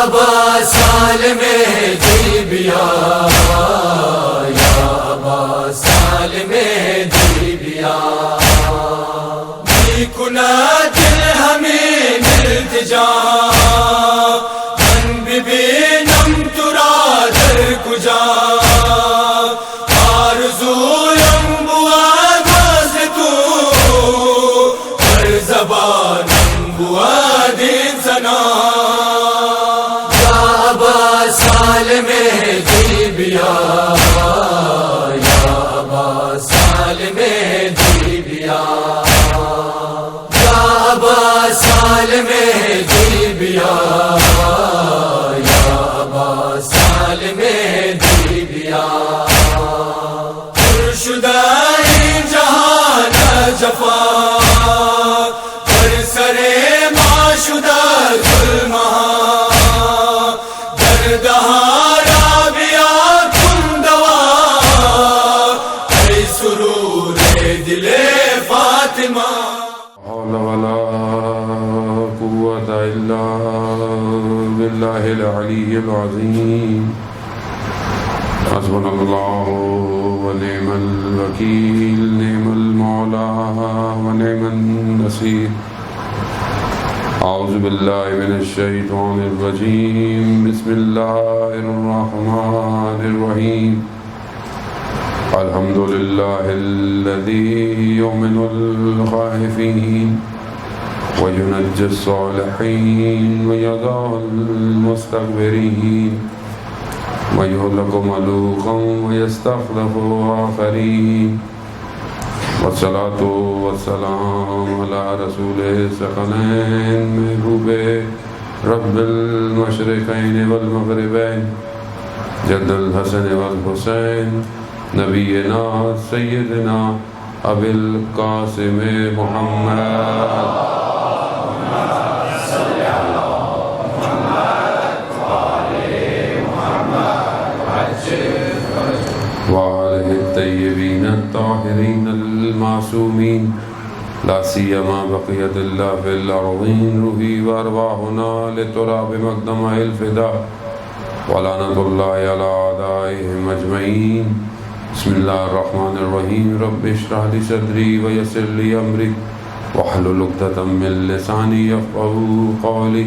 ابا سالم جیبیا یا ابا سالم جیبیا کنا دل ہمیں التجا من ببینم ترا در کجا آرزویم بود از تو ہر زبانم بود ثنا یا ابا سالم جیبیا یا ابا سالم جیبیا ابا سالم جیبیا یا ابا سالم جیبیا پر شدہ جہان جفا پر سرے معشدہ ظلمہ دردہارا بیا کن دوا اے سرور دل فاطمہ ولا قوة إلا بالله العلي العظيم حسبنا الله ونعم الوكيل نعم المولى ونعم النصير أعوذ بالله من الشيطان الرجيم بسم الله الرحمن الرحيم الحمد لله الذي يؤمن الخائفين وينجي الصالحين ويضع المستكبرين ويهلك ملوكا ويستخلف آخرين والصلاة والسلام على رسوله الثقلين محبوب رب المشرقين والمغربين جد الحسن والحسين نبینا سیدنا ابی القاسم محمد صلی اللہ محمد وآلِ محمد وآلہ الطیبین الطاہرین المعصومین لا سیما بقیت اللہ فی الارضین روحی وارواحنا لتراب مقدم الفدا ولعنت اللہ علی اعدائهم اجمعین بسم اللہ الرحمن الرحیم رب اشرح لی صدری ویسر لی امری واحلل عقدۃ من لسانی یفقهوا قولی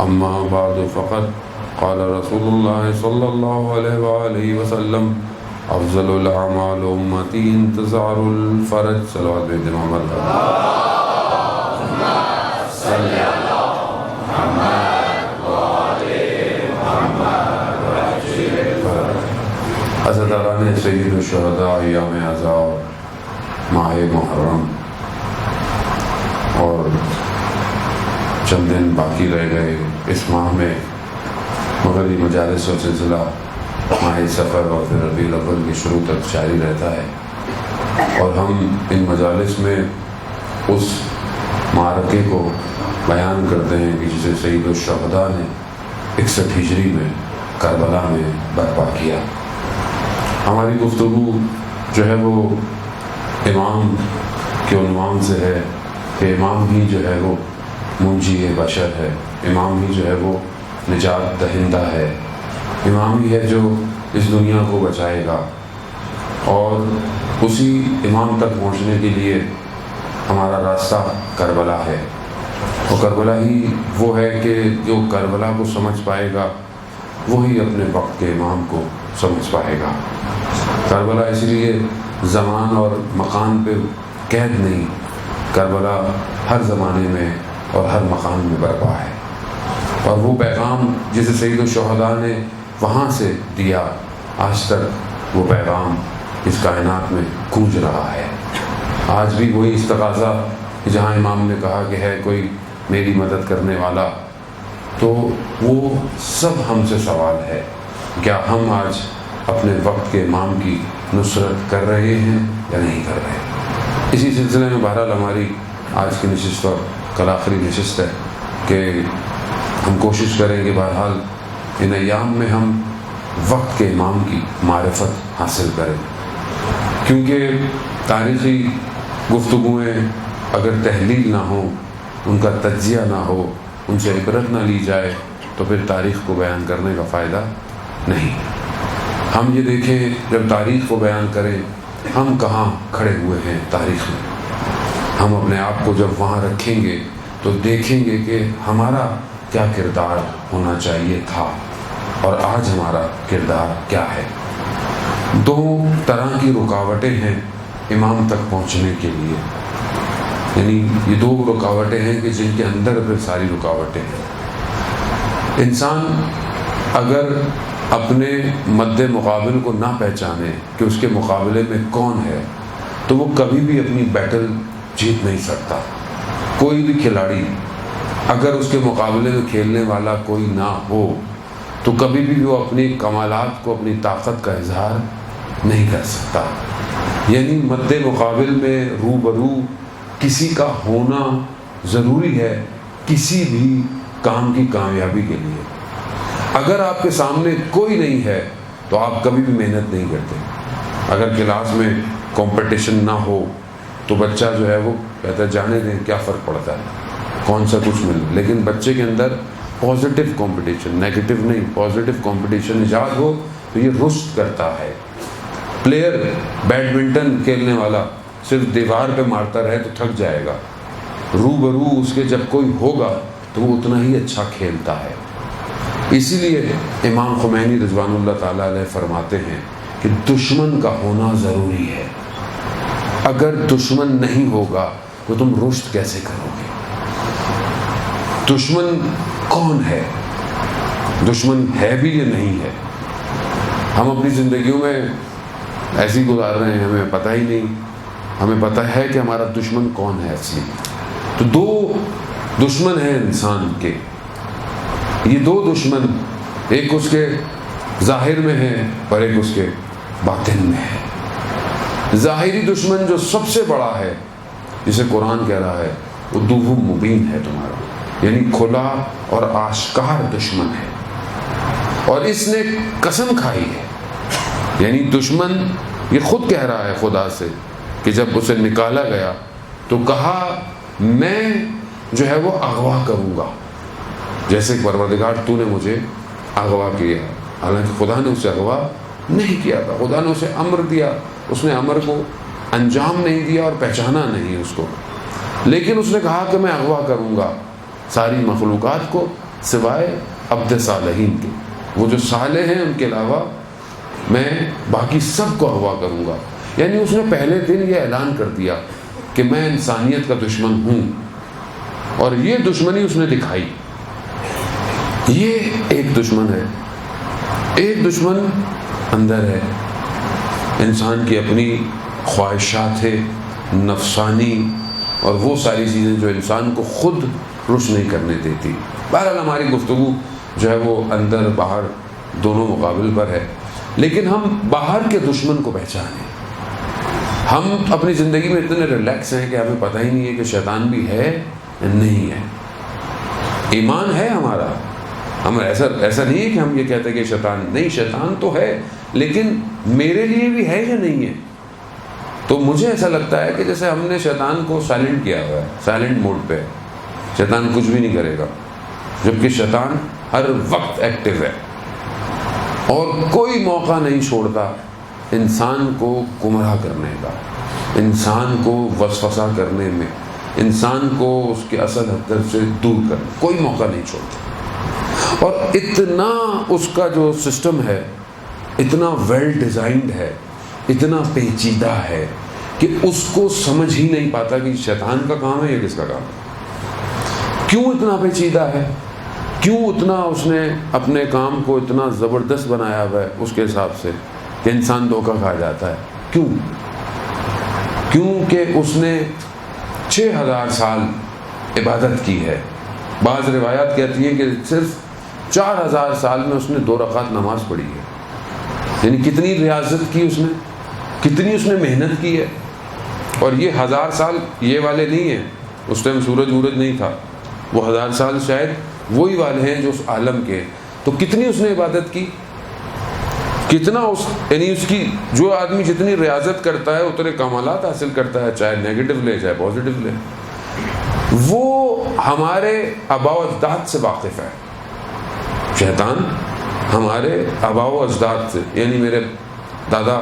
اما بعد فقد قال رسول اللہ صلی اللہ علیہ وآلہ وسلم افضل الاعمال امتی انتظار الفرج صلوات بید محمد اللہم صلی علی محمد حضرت عران سید الشہداء ایام عزاء ماہ محرم اور چند دن باقی رہ گئے اس ماہ میں مغربی مجالس و سلسلہ ماہ سفر اور پھر ربیع الاول کی شروع تک جاری رہتا ہے اور ہم ان مجالس میں اس معرکے کو بیان کرتے ہیں کہ جسے سید الشہداء نے 61 ہجری میں کربلا میں برپا کیا۔ ہماری گفتگو جو ہے وہ امام کے عنوان سے ہے کہ امام ہی جو ہے وہ منجی بشر ہے، امام ہی جو ہے وہ نجات دہندہ ہے، امام ہی ہے جو اس دنیا کو بچائے گا، اور اسی امام تک پہنچنے کے لیے ہمارا راستہ کربلا ہے۔ اور کربلا ہی وہ ہے کہ جو کربلا کو سمجھ پائے گا وہی اپنے وقت کے امام کو سمجھ پائے گا۔ کربلا اس لیے زمان اور مکان پہ قید نہیں، کربلا ہر زمانے میں اور ہر مکان میں برپا ہے، اور وہ پیغام جسے سید الشہداء نے وہاں سے دیا آج تک وہ پیغام اس کائنات میں گونج رہا ہے۔ آج بھی وہی استغاثہ جہاں امام نے کہا کہ ہے کوئی میری مدد کرنے والا، تو وہ سب ہم سے سوال ہے، کیا ہم آج اپنے وقت کے امام کی نصرت کر رہے ہیں یا نہیں کر رہے؟ اسی سلسلے میں بہرحال ہماری آج کی نشست اور کل آخری نشست ہے کہ ہم کوشش کریں کہ بہرحال ان ایام میں ہم وقت کے امام کی معرفت حاصل کریں، کیونکہ تاریخی گفتگویں اگر تحلیل نہ ہوں، ان کا تجزیہ نہ ہو، ان سے عبرت نہ لی جائے، تو پھر تاریخ کو بیان کرنے کا فائدہ نہیں۔ ہم یہ دیکھیں جب تاریخ کو بیان کریں ہم کہاں کھڑے ہوئے ہیں تاریخ میں، ہم اپنے آپ کو جب وہاں رکھیں گے تو دیکھیں گے کہ ہمارا کیا کردار ہونا چاہیے تھا اور آج ہمارا کردار کیا ہے۔ دو طرح کی رکاوٹیں ہیں امام تک پہنچنے کے لیے، یعنی یہ دو رکاوٹیں ہیں کہ جن کے اندر پھر ساری رکاوٹیں ہیں۔ انسان اگر اپنے مد مقابل کو نہ پہچانے کہ اس کے مقابلے میں کون ہے تو وہ کبھی بھی اپنی بیٹل جیت نہیں سکتا۔ کوئی بھی کھلاڑی اگر اس کے مقابلے میں کھیلنے والا کوئی نہ ہو تو کبھی بھی وہ اپنی کمالات کو، اپنی طاقت کا اظہار نہیں کر سکتا۔ یعنی مد مقابل میں روبرو کسی کا ہونا ضروری ہے کسی بھی کام کی کامیابی کے لیے۔ اگر آپ کے سامنے کوئی نہیں ہے تو آپ کبھی بھی محنت نہیں کرتے۔ اگر کلاس میں کمپٹیشن نہ ہو تو بچہ جو ہے وہ کہتا ہے جانے دیں، کیا فرق پڑتا ہے، کون سا کچھ مل۔ لیکن بچے کے اندر پازیٹیو کمپٹیشن، نیگیٹو نہیں، پازیٹیو کمپٹیشن ایجاد ہو تو یہ رشد کرتا ہے۔ پلیئر بیڈمنٹن کھیلنے والا صرف دیوار پہ مارتا رہے تو تھک جائے گا، روبرو اس کے جب کوئی ہوگا تو وہ اتنا ہی اچھا کھیلتا ہے۔ اسی لیے امام خمینی رضوان اللہ تعالیٰ علیہ فرماتے ہیں کہ دشمن کا ہونا ضروری ہے۔ اگر دشمن نہیں ہوگا تو تم رشد کیسے کرو گے؟ دشمن کون ہے؟ دشمن ہے بھی یا نہیں ہے؟ ہم اپنی زندگیوں میں ایسی گزار رہے ہیں، ہمیں پتہ ہی نہیں، ہمیں پتہ ہے کہ ہمارا دشمن کون ہے اصلی۔ تو دو دشمن ہیں انسان کے، یہ دو دشمن، ایک اس کے ظاہر میں ہے اور ایک اس کے باطن میں ہے۔ ظاہری دشمن جو سب سے بڑا ہے، جسے قرآن کہہ رہا ہے، وہ عدو مبین ہے تمہارا، یعنی کھلا اور آشکار دشمن ہے، اور اس نے قسم کھائی ہے۔ یعنی دشمن یہ خود کہہ رہا ہے خدا سے کہ جب اسے نکالا گیا تو کہا میں جو ہے وہ اغوا کروں گا، جیسے پروردگار تو نے مجھے اغوا کیا۔ حالانکہ خدا نے اسے اغوا نہیں کیا تھا، خدا نے اسے امر دیا، اس نے امر کو انجام نہیں دیا اور پہچانا نہیں اس کو، لیکن اس نے کہا کہ میں اغوا کروں گا ساری مخلوقات کو سوائے عبد صالحین کے، وہ جو صالح ہیں ان کے علاوہ میں باقی سب کو اغوا کروں گا۔ یعنی اس نے پہلے دن یہ اعلان کر دیا کہ میں انسانیت کا دشمن ہوں، اور یہ دشمنی اس نے دکھائی۔ یہ ایک دشمن ہے۔ ایک دشمن اندر ہے، انسان کی اپنی خواہشات ہے نفسانی، اور وہ ساری چیزیں جو انسان کو خود رشد نہیں کرنے دیتی۔ بہرحال ہماری گفتگو جو ہے وہ اندر باہر دونوں مقابل پر ہے، لیکن ہم باہر کے دشمن کو پہچانیں۔ ہم اپنی زندگی میں اتنے ریلیکس ہیں کہ ہمیں پتہ ہی نہیں ہے کہ شیطان بھی ہے یا نہیں ہے۔ ایمان ہے ہمارا، ہم ایسا نہیں ہے کہ ہم یہ کہتے ہیں کہ شیطان نہیں، شیطان تو ہے، لیکن میرے لیے بھی ہے یا نہیں ہے؟ تو مجھے ایسا لگتا ہے کہ جیسے ہم نے شیطان کو سائلنٹ کیا ہوا ہے، سائلنٹ موڈ پہ، شیطان کچھ بھی نہیں کرے گا، جبکہ شیطان ہر وقت ایکٹیو ہے اور کوئی موقع نہیں چھوڑتا انسان کو گمراہ کرنے کا، انسان کو وسوسہ کرنے میں، انسان کو اس کے اصل ہدف سے دور کرنے، کوئی موقع نہیں چھوڑتا۔ اور اتنا اس کا جو سسٹم ہے اتنا ویل ڈیزائنڈ ہے، اتنا پیچیدہ ہے کہ اس کو سمجھ ہی نہیں پاتا کہ شیطان کا کام ہے یا کس کا کام ہے۔ کیوں اتنا پیچیدہ ہے؟ کیوں اتنا اس نے اپنے کام کو اتنا زبردست بنایا ہوا ہے اس کے حساب سے کہ انسان دھوکہ کھا جاتا ہے؟ کیوں؟ کیونکہ اس نے 6000 سال عبادت کی ہے۔ بعض روایات کہتی ہیں کہ صرف 4000 سال میں اس نے 2 رکعت نماز پڑھی ہے۔ یعنی کتنی ریاضت کی اس نے، کتنی اس نے محنت کی ہے۔ اور یہ 1000 سال یہ والے نہیں ہیں، اس ٹائم سورج نہیں تھا، وہ 1000 سال شاید وہی والے ہیں جو اس عالم کے۔ تو کتنی اس نے عبادت کی، کتنا یعنی اس کی جو آدمی جتنی ریاضت کرتا ہے اتنے کمالات حاصل کرتا ہے، چاہے نیگیٹو لے چاہے پازیٹیو لے۔ وہ ہمارے آباء و اجداد سے واقف ہے، شیطان ہمارے آباء و اجداد سے، یعنی میرے دادا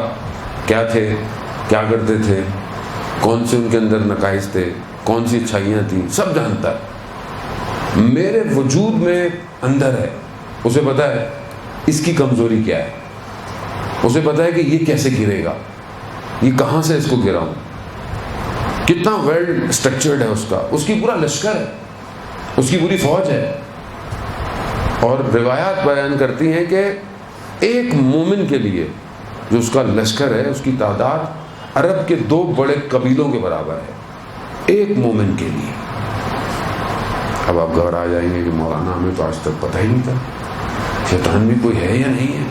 کیا تھے، کیا کرتے تھے، کون سے ان کے اندر نقائص تھے، کون سی اچھائیاں تھیں، سب جانتا ہے۔ میرے وجود میں اندر ہے، اسے پتہ ہے اس کی کمزوری کیا ہے، اسے پتہ ہے کہ یہ کیسے گرے گا، یہ کہاں سے اس کو گراؤں، کتنا ویل اسٹرکچرڈ ہے اس کی پورا لشکر ہے، اس کی پوری فوج ہے۔ اور روایات بیان کرتی ہیں کہ ایک مومن کے لیے جو اس کا لشکر ہے، اس کی تعداد عرب کے 2 بڑے قبیلوں کے برابر ہے، ایک مومن کے لیے۔ اب آپ گھبرا جائیں گے کہ مولانا ہمیں تو آج تک پتہ ہی نہیں تھا شیطان بھی کوئی ہے یا نہیں ہے،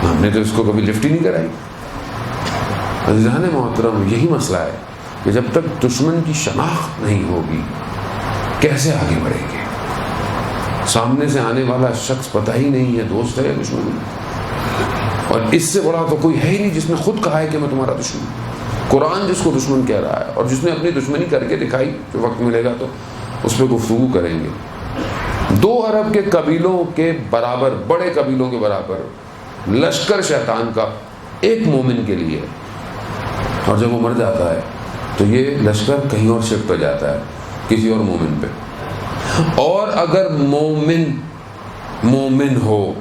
ہم نے تو اس کو کبھی لفٹ ہی نہیں کرائی۔ عزیزان محترم، یہی مسئلہ ہے کہ جب تک دشمن کی شناخت نہیں ہوگی کیسے آگے بڑھیں گے؟ سامنے سے آنے والا شخص پتہ ہی نہیں ہے دوست ہے یا دشمن ہے، اور اس سے بڑا تو کوئی ہے ہی نہیں جس نے خود کہا ہے کہ میں تمہارا دشمن ہوں۔ قرآن جس کو دشمن کہہ رہا ہے اور جس نے اپنی دشمنی کر کے دکھائی، جو وقت ملے گا تو اس پہ گفتگو کریں گے۔ 2 عرب کے قبیلوں کے برابر، بڑے قبیلوں کے برابر لشکر شیطان کا ایک مومن کے لیے، اور جب وہ مر جاتا ہے تو یہ لشکر کہیں اور شفٹ ہو جاتا ہے، کسی اور مومن پہ۔ اور اگر مومن ہو،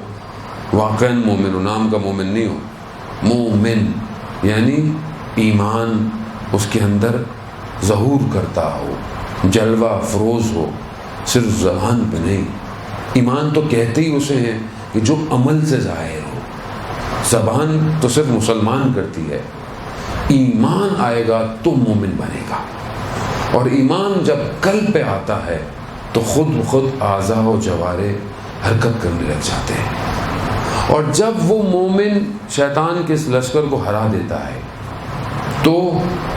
واقعاً مومن ہو، نام کا مومن نہیں ہو، مومن یعنی ایمان اس کے اندر ظہور کرتا ہو، جلوہ افروز ہو، صرف زبان پہ نہیں۔ ایمان تو کہتے ہی اسے ہیں کہ جو عمل سے ظاہر ہو، زبان تو صرف مسلمان کرتی ہے، ایمان آئے گا تو مومن بنے گا۔ اور ایمان جب قلب پہ آتا ہے تو خود بخود اعضاء و جوارح حرکت کرنے لگ جاتے ہیں، اور جب وہ مومن شیطان کے اس لشکر کو ہرا دیتا ہے تو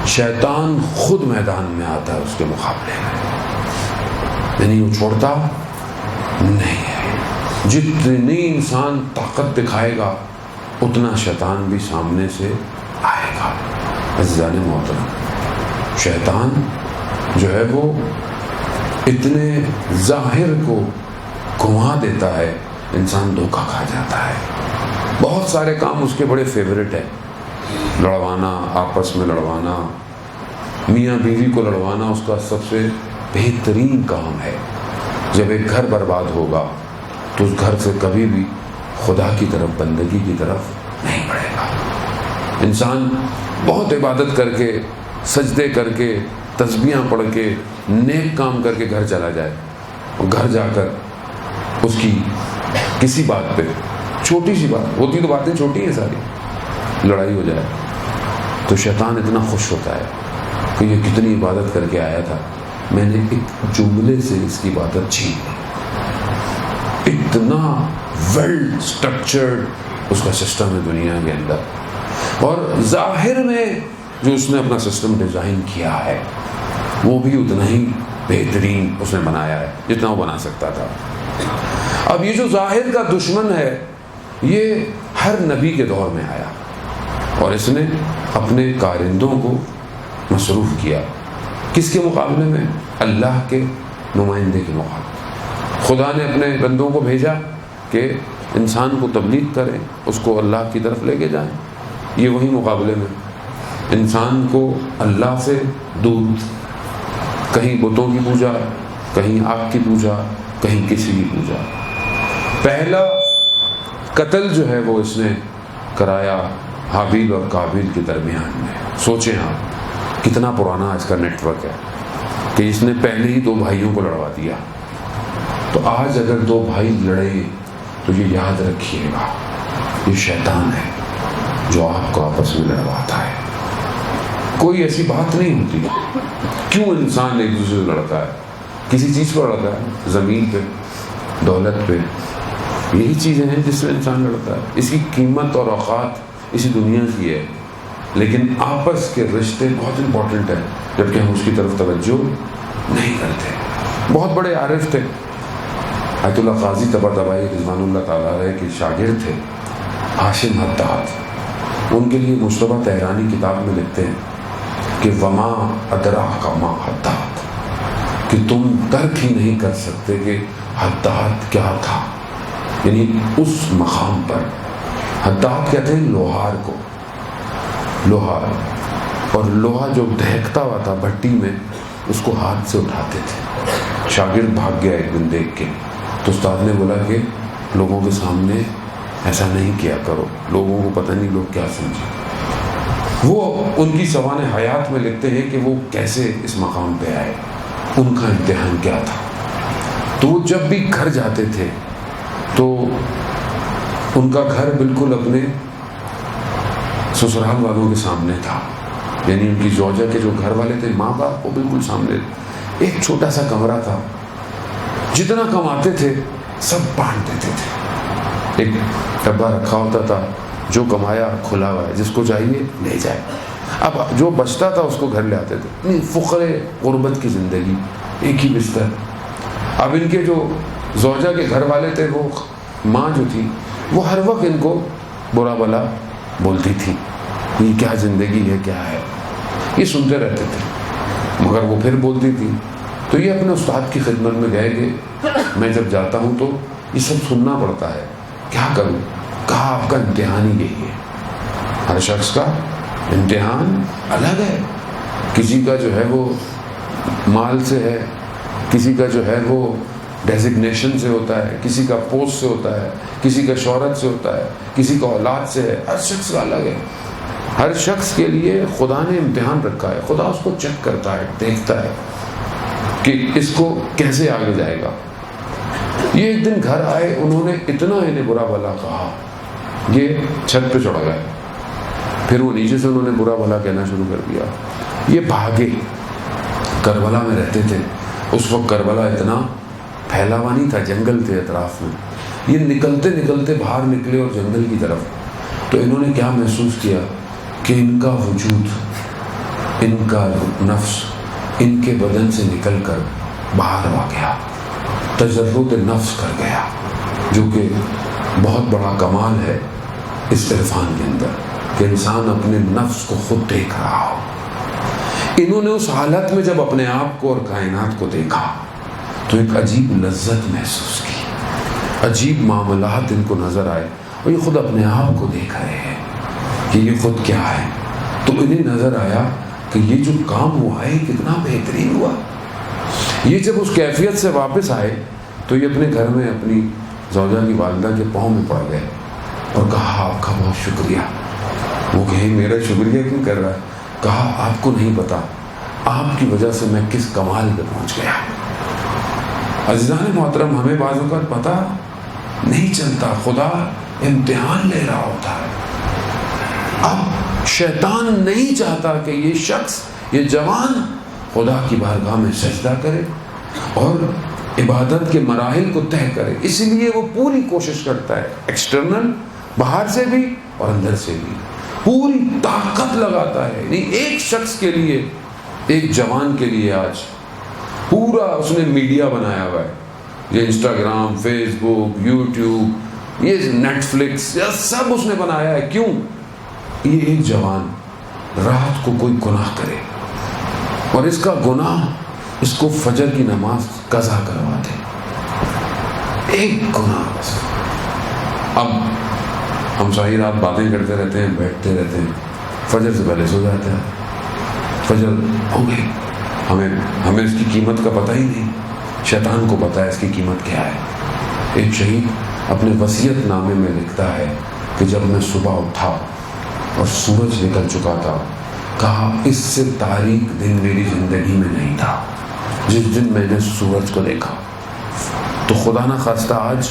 شیطان خود میدان میں آتا ہے اس کے مقابلے میں، یعنی وہ چھوڑتا نہیں ہے۔ جتنی انسان طاقت دکھائے گا اتنا شیطان بھی سامنے سے آئے گا۔ عزیزان محترم، شیطان جو ہے وہ اتنے ظاہر کو گھما دیتا ہے، انسان دھوکہ کھا جاتا ہے۔ بہت سارے کام اس کے بڑے فیورٹ ہیں، لڑوانا، آپس میں لڑوانا، میاں بیوی کو لڑوانا اس کا سب سے بہترین کام ہے۔ جب ایک گھر برباد ہوگا تو اس گھر سے کبھی بھی خدا کی طرف، بندگی کی طرف نہیں بڑھے گا۔ انسان بہت عبادت کر کے، سجدے کر کے، تسبیحاں پڑھ کے، نیک کام کر کے گھر چلا جائے، اور گھر جا کر اس کی کسی بات پہ، چھوٹی سی بات ہوتی تو باتیں چھوٹی ہیں ساری، لڑائی ہو جائے تو شیطان اتنا خوش ہوتا ہے کہ یہ کتنی عبادت کر کے آیا تھا، میں نے ایک جملے سے اس کی عبادت چھین لی۔ اتنا ویل اسٹرکچرڈ اس کا سسٹم ہے دنیا کے اندر، اور ظاہر میں جو اس نے اپنا سسٹم ڈیزائن کیا ہے وہ بھی اتنا ہی بہترین اس نے بنایا ہے جتنا وہ بنا سکتا تھا۔ اب یہ جو ظاہر کا دشمن ہے یہ ہر نبی کے دور میں آیا، اور اس نے اپنے کارندوں کو مصروف کیا، کس کے مقابلے میں؟ اللہ کے نمائندے کے مقابلے۔ خدا نے اپنے بندوں کو بھیجا کہ انسان کو تبلیغ کریں، اس کو اللہ کی طرف لے کے جائیں، یہ وہی مقابلے میں انسان کو اللہ سے دور، کہیں بتوں کی پوجا، کہیں آگ کی پوجا، کہیں کسی کی پوجا۔ پہلا قتل جو ہے وہ اس نے کرایا حابیل اور قابیل کے درمیان میں۔ سوچیں آپ کتنا پرانا اس کا نیٹ ورک ہے کہ اس نے پہلے ہی 2 بھائیوں کو لڑوا دیا۔ تو آج اگر 2 بھائی لڑے تو یہ یاد رکھیے گا یہ شیطان ہے جو آپ کو آپس میں لڑواتا ہے۔ کوئی ایسی بات نہیں ہوتی۔ کیوں انسان ایک دوسرے سے لڑتا ہے؟ کسی چیز پر لڑتا ہے، زمین پہ، دولت پہ، یہی چیزیں ہیں جس سے انسان لڑتا ہے۔ اس کی قیمت اور اوقات اسی دنیا کی ہے، لیکن آپس کے رشتے بہت امپورٹنٹ ہیں، جبکہ ہم اس کی طرف توجہ نہیں کرتے۔ بہت بڑے عارف تھے، آیت اللہ قاضی طباطبائی رضوان اللہ تعالیٰ علیہ کے شاگرد تھے ہاشم حداد۔ ان کے لیے مجتبیٰ طحرانی کتاب میں لکھتے ہیں کہ وما ادراک ما حداد، کہ تم درک ہی نہیں کر سکتے کہ حداد کیا تھا۔ یعنی اس مقام پر حداد کہتے ہیں لوہار کو، لوہار، اور لوہا جو دہکتا ہوا تھا بھٹی میں اس کو ہاتھ سے اٹھاتے تھے۔ شاگرد بھاگ گیا ایک دن دیکھ کے، تو استاد نے بولا کہ لوگوں کے سامنے ایسا نہیں کیا کرو، لوگوں کو پتہ نہیں لوگ کیا سمجھیں۔ وہ ان کی سوانح حیات میں لکھتے ہیں کہ وہ کیسے اس مقام پہ آئے، ان کا امتحان کیا تھا۔ تو وہ جب بھی گھر جاتے تھے تو ان کا گھر بالکل اپنے سسرال والوں کے سامنے تھا، یعنی ان کی زوجہ کے جو گھر والے تھے، ماں باپ، وہ بالکل سامنے۔ ایک چھوٹا سا کمرہ تھا، جتنا کماتے تھے سب بانٹ دیتے تھے۔ ایک ڈبہ رکھا ہوتا تھا، جو کمایا کھلا ہوا ہے، جس کو چاہیے لے جائے۔ اب جو بچتا تھا اس کو گھر لے آتے تھے۔ نہیں، فقرے غربت کی زندگی، ایک ہی بستر۔ اب ان کے جو زوجہ کے گھر والے تھے، وہ ماں جو تھی وہ ہر وقت ان کو برا بلا بولتی تھی، یہ کیا زندگی ہے، کیا ہے، یہ سنتے رہتے تھے، مگر وہ پھر بولتی تھی۔ تو یہ اپنے استاد کی خدمت میں گئے کہ میں جب جاتا ہوں تو یہ سب سننا پڑتا ہے، کیا کروں؟ کہا آپ کا امتحان ہی یہی ہے، ہر شخص کا امتحان الگ ہے۔ کسی کا جو ہے وہ مال سے ہے، کسی کا جو ہے وہ ڈیزگنیشن سے ہوتا ہے، کسی کا پوسٹ سے ہوتا ہے، کسی کا شہرت سے ہوتا ہے، کسی کا اولاد سے ہے، ہر شخص کا الگ ہے۔ ہر شخص کے لیے خدا نے امتحان رکھا ہے، خدا اس کو چیک کرتا ہے، دیکھتا ہے کہ اس کو کیسے آگے جائے گا۔ یہ ایک دن گھر آئے، انہوں نے اتنا انہیں برا بھلا کہا، یہ چھت پہ چڑھ گئے، پھر وہ نیچے سے انہوں نے برا بھلا کہنا شروع کر دیا۔ یہ بھاگے، کربلا میں رہتے تھے، اس وقت کربلا اتنا پھیلا ہوا نہیں تھا، جنگل تھے اطراف میں۔ یہ نکلتے نکلتے باہر نکلے اور جنگل کی طرف، تو انہوں نے کیا محسوس کیا کہ ان کا وجود، ان کا نفس ان کے بدن سے نکل کر باہر آ گیا، تجرد نفس کر گیا، جو کہ بہت بڑا کمال ہے اس عرفان کے اندر کہ انسان اپنے نفس کو خود دیکھ رہا ہو۔ انہوں نے اس حالت میں جب اپنے آپ کو اور کائنات کو دیکھا تو ایک عجیب لذت محسوس کی، عجیب معاملات ان کو نظر آئے، اور یہ خود اپنے آپ کو دیکھ رہے ہیں کہ یہ خود کیا ہے۔ تو انہیں نظر آیا کہ یہ جو کام ہوا ہے کتنا بہترین ہوا۔ یہ جب اس کیفیت سے واپس آئے تو یہ اپنے گھر میں اپنی زوجہ کی والدہ کے پاؤں میں پڑ گئے اور کہا آپ کا بہت شکریہ۔ وہ کہیں میرا شکریہ کیوں کر رہا ہے؟ کہا آپ کو نہیں پتا آپ کی وجہ سے میں کس کمال پہ پہنچ گیا۔ عزیزان محترم، ہمیں بعض اوقات پتا نہیں چلتا، خدا امتحان لے رہا ہوتا ہے۔ اب شیطان نہیں چاہتا کہ یہ شخص، یہ جوان خدا کی بارگاہ میں سجدہ کرے اور عبادت کے مراحل کو طے کرے، اس لیے وہ پوری کوشش کرتا ہے، ایکسٹرنل، باہر سے بھی اور اندر سے بھی پوری طاقت لگاتا ہے۔ یعنی ایک شخص کے لیے، ایک جوان کے لیے آج پورا اس نے میڈیا بنایا ہوا ہے، یہ انسٹاگرام، فیس بک، یوٹیوب، یہ نیٹ فلکس، یہ سب اس نے بنایا ہے۔ کیوں؟ یہ ایک جوان رات کو کوئی گناہ کرے اور اس کا گناہ اس کو فجر کی نماز قضا کروا دے، ایک گناہ بس۔ اب ہم ساری رات باتیں کرتے رہتے ہیں، بیٹھتے رہتے ہیں، فجر سے پہلے سو جاتے ہیں، فجر ہو گئی، ہمیں اس کی قیمت کا پتہ ہی نہیں، شیطان کو پتہ ہے اس کی قیمت کیا ہے۔ ایک شہید اپنے وصیت نامے میں لکھتا ہے کہ جب میں صبح اٹھا اور سورج نکل چکا تھا، کہا اس سے تاریک دن میری زندگی میں نہیں تھا جس دن میں نے سورج کو دیکھا۔ تو خدا نہ خواستہ آج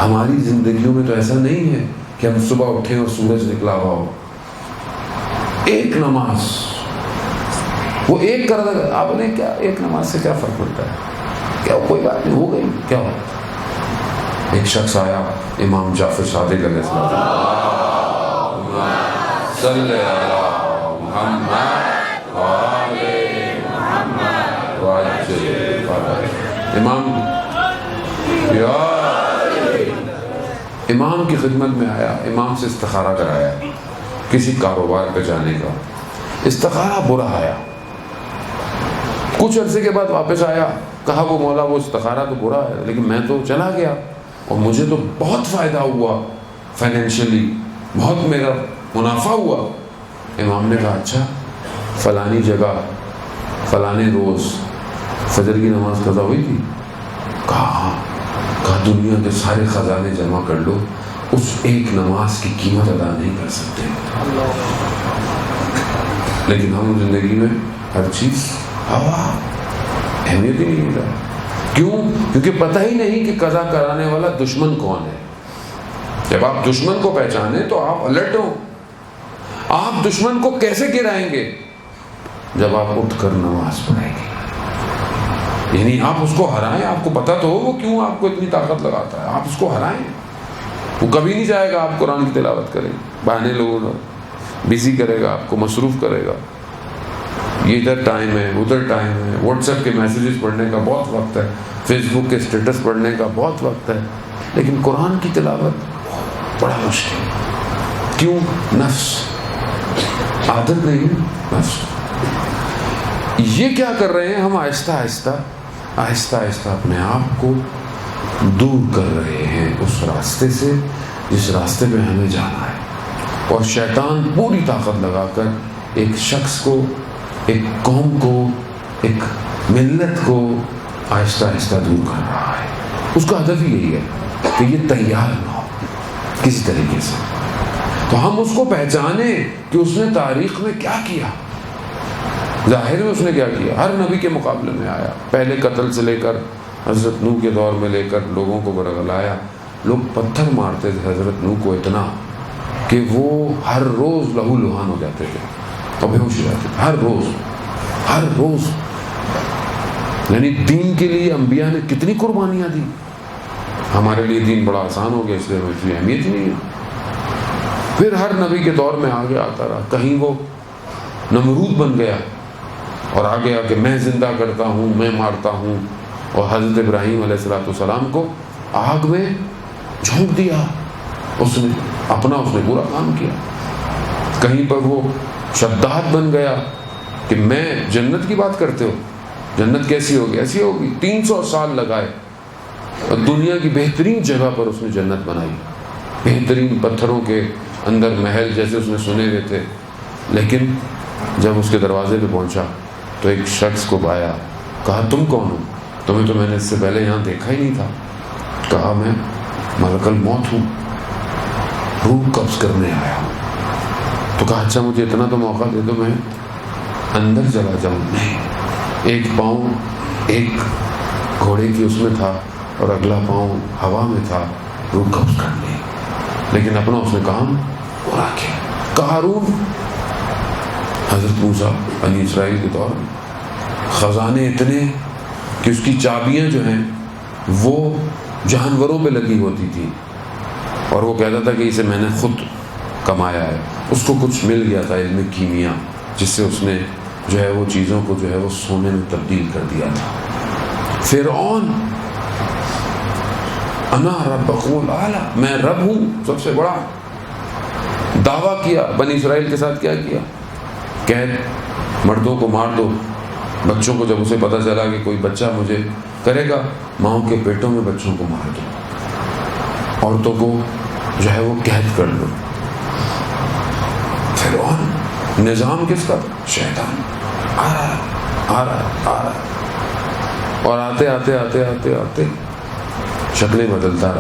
ہماری زندگیوں میں تو ایسا نہیں ہے کہ ہم صبح اٹھیں اور سورج نکلا ہوا ہو۔ ایک نماز، وہ ایک کر دے، آپ نے کیا، ایک نماز سے کیا فرق پڑتا ہے؟ کیا کوئی بات نہیں، ہو گئی، کیا ہو؟ ایک شخص آیا، امام جعفر صادق علیہ السلام، صلی اللہ محمد وآلہ محمد امام کی خدمت میں آیا، امام سے استخارہ کرایا کسی کاروبار پہ جانے کا۔ استخارہ برا آیا، کچھ عرصے کے بعد واپس آیا، کہا وہ مولا وہ استخارہ تو برا ہے لیکن میں تو چلا گیا، اور مجھے تو بہت فائدہ ہوا فائنینشلی، بہت میرا منافع ہوا۔ امام نے کہا اچھا فلانی جگہ فلانے روز فجر کی نماز قضا ہوئی تھی؟ کہا ہاں۔ کہا دنیا کے سارے خزانے جمع کر لو، اس ایک نماز کی قیمت ادا نہیں کر سکتے۔ لیکن ہم زندگی میں ہر چیز ہوا، اہمیت ہی نہیں ملا۔ کیوں؟ کیونکہ پتہ ہی نہیں کہ قضا کرانے والا دشمن کون ہے۔ جب آپ دشمن کو پہچانیں تو آپ الرٹ ہو۔ آپ دشمن کو کیسے گرائیں گے؟ جب آپ اٹھ کر نماز پڑھیں گے، یعنی آپ اس کو ہرائیں۔ آپ کو پتہ تو ہو وہ کیوں آپ کو اتنی طاقت لگاتا ہے، آپ اس کو ہرائیں۔ وہ کبھی نہیں چاہے گا آپ قرآن کی تلاوت کریں، بہانے لوگوں کو بزی کرے گا، آپ کو مصروف کرے گا۔ یہ ادھر ٹائم ہے، ادھر ٹائم ہے، واٹس ایپ کے میسیجز پڑھنے کا بہت وقت ہے، فیس بک کے اسٹیٹس پڑھنے کا بہت وقت ہے، لیکن قرآن کی تلاوت بڑا مشکل۔ کیوں؟ نفس، عادت نہیں، نفس۔ یہ کیا کر رہے ہیں ہم؟ آہستہ آہستہ اپنے آپ کو دور کر رہے ہیں اس راستے سے جس راستے پہ ہمیں جانا ہے۔ اور شیطان پوری طاقت لگا کر ایک شخص کو، ایک قوم کو، ایک ملت کو آہستہ دور کر رہا ہے۔ اس کا ہدف ہی یہی ہے کہ یہ تیار نہ ہو کسی طریقے سے۔ تو ہم اس کو پہچانیں کہ اس نے تاریخ میں کیا کیا۔ ظاہر میں اس نے کیا کیا، ہر نبی کے مقابلے میں آیا، پہلے قتل سے لے کر حضرت نوح کے دور میں لے کر لوگوں کو برگلایا۔ لوگ پتھر مارتے تھے حضرت نوح کو اتنا کہ وہ ہر روز لہو لہان ہو جاتے تھے اور بے ہوش ہو جاتے تھے، ہر روز۔ یعنی دین کے لیے انبیاء نے کتنی قربانیاں دی۔ ہمارے لیے دین بڑا آسان ہو گیا، اس لیے اس کی اہمیت ہی نہیں ہے۔ پھر ہر نبی کے دور میں آگے آتا رہا، کہیں وہ نمرود بن گیا اور آ گیا کہ میں زندہ کرتا ہوں، میں مارتا ہوں، اور حضرت ابراہیم علیہ السلام کو آگ میں جھونک دیا، اس نے پورا کام کیا۔ کہیں پر وہ شداد بن گیا کہ میں جنت کی بات کرتے ہو، جنت کیسی ہوگی؟ ایسی ہوگی۔ 300 سال لگائے اور دنیا کی بہترین جگہ پر اس نے جنت بنائی، بہترین پتھروں کے اندر محل جیسے اس نے سنے ہوئے تھے۔ لیکن جب اس کے دروازے پہ پہنچا تو ایک شخص کو پایا، کہا تم کون ہو؟ تمہیں تو میں نے اس سے پہلے یہاں دیکھا ہی نہیں تھا۔ کہا میں ملک الموت ہوں، روح قبض کرنے آیا ہوں۔ تو کہا اچھا مجھے اتنا تو موقع دے دو، میں اندر چلا جاؤں۔ نہیں، ایک پاؤں ایک گھوڑے کی اس میں تھا اور اگلا پاؤں ہوا میں تھا، روح قبض کرنے۔ لیکن اپنا اس نے کام پورا کیا۔ قارون، حضرت موسیٰ بنی اسرائیل کے دور میں خزانے اتنے کہ اس کی چابیاں جو ہیں وہ جانوروں پہ لگی ہوتی تھی، اور وہ کہتا تھا کہ اسے میں نے خود کمایا ہے۔ اس کو کچھ مل گیا تھا علم کیمیا، جس سے اس نے جو ہے وہ چیزوں کو جو ہے وہ سونے میں تبدیل کر دیا تھا۔ فرعون، انا ربکم الاعلی، میں رب ہوں سب سے بڑا، دعویٰ کیا۔ بنی اسرائیل کے ساتھ کیا کیا؟ قید، مردوں کو مار دو۔ بچوں کو جب اسے پتہ چلا کہ کوئی بچہ مجھے کرے گا، ماؤں کے پیٹوں میں بچوں کو مار دو، عورتوں کو جو ہے وہ قید کر لو۔ فرعون، نظام کس کا؟ شیطان آ رہا اور آتے شکلیں بدلتا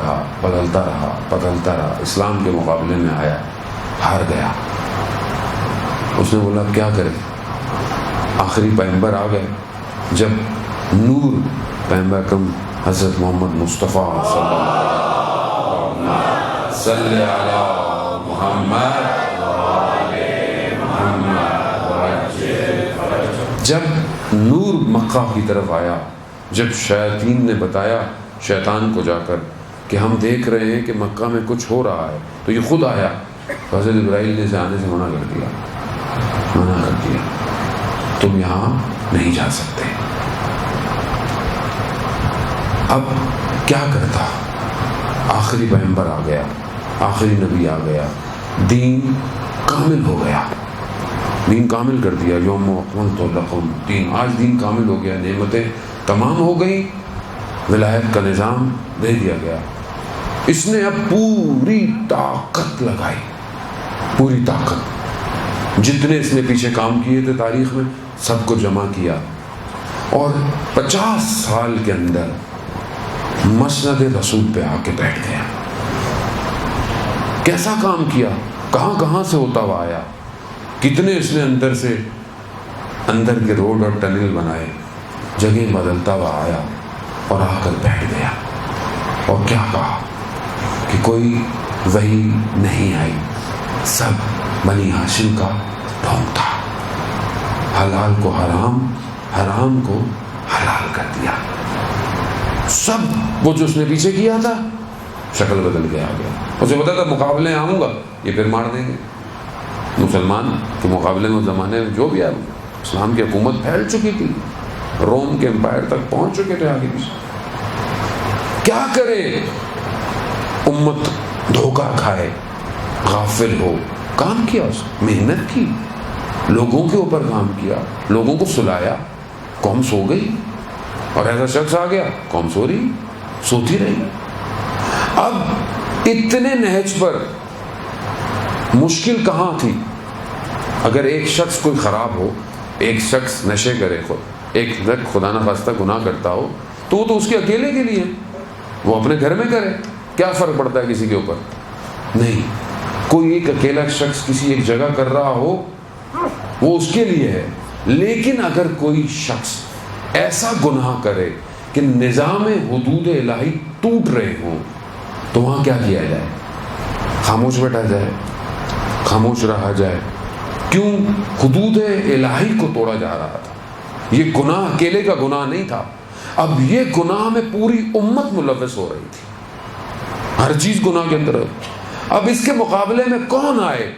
رہا، اسلام کے مقابلے میں آیا، ہار گیا۔ اس نے بولا کیا کرے؟ آخری پیغمبر آ گئے، جب نور پیغمبر اکرم حضرت محمد مصطفیٰ صلی علی محمد، جب نور مکہ کی طرف آیا، جب شیاطین نے بتایا شیطان کو جا کر کہ ہم دیکھ رہے ہیں کہ مکہ میں کچھ ہو رہا ہے، تو یہ خود آیا، حضرت ابراہیل نے اسے آنے سے منع کر دیا، تم یہاں نہیں جا سکتے۔ اب کیا کرتا؟ آخری پیغمبر آ گیا، آخری نبی آ گیا، دین کامل ہو گیا، دین کامل کر دیا۔ یوم اکملت لکم دین، آج دین کامل ہو گیا، نعمتیں تمام ہو گئی، ولایت کا نظام دے دیا گیا۔ اس نے اب پوری طاقت لگائی، پوری طاقت، جتنے اس نے پیچھے کام کیے تھے تاریخ میں سب کو جمع کیا، اور 50 سال کے اندر مسند رسول پہ آ کے بیٹھ گیا۔ کیسا کام کیا، کہاں کہاں سے ہوتا ہوا آیا، کتنے اس نے اندر کے روڈ اور ٹنل بنائے، جگہ بدلتا ہوا آیا اور آ کر بیٹھ گیا، اور کیا کہا کہ کوئی وحی نہیں آئی، سب بنی ہاشم کا ڈھونگ تھا، حلال کو حرام، حرام کو حلال کر دیا، سب وہ جو اس نے پیچھے کیا تھا شکل بدل کے آ گیا۔ اسے پتا تھا مقابلے آؤں گا یہ پھر مار دیں گے، مسلمان کے مقابلے میں زمانے میں جو بھی ہے، اسلام کی حکومت پھیل چکی تھی، روم کے امپائر تک پہنچ چکے تھے آگے پیچھے، کیا کرے امت دھوکہ کھائے، غافل ہو، کام کیا، اس محنت کی، لوگوں کے اوپر کام کیا، لوگوں کو سلایا، قوم سو گئی، اور ایسا شخص آ گیا قوم سو رہی، سوتی رہی۔ اب اتنے نہج پر مشکل کہاں تھی؟ اگر ایک شخص کوئی خراب ہو، ایک شخص نشے کرے، ایک خدا نہ خواستہ گناہ کرتا ہو، تو اس کے اکیلے کے لیے، وہ اپنے گھر میں کرے، کیا فرق پڑتا ہے کسی کے اوپر؟ نہیں، کوئی ایک اکیلا شخص کسی ایک جگہ کر رہا ہو وہ اس کے لیے ہے، لیکن اگر کوئی شخص ایسا گناہ کرے کہ نظام حدود الہی ٹوٹ رہے ہوں تو وہاں کیا کیا جائے؟ خاموش بیٹھا جائے، خاموش رہا جائے؟ کیوں؟ حدود الہی کو توڑا جا رہا تھا، یہ گناہ اکیلے کا گناہ نہیں تھا، اب یہ گناہ میں پوری امت ملوث ہو رہی تھی، ہر چیز گناہ کے اندر۔ اب اس کے مقابلے میں کون آئے؟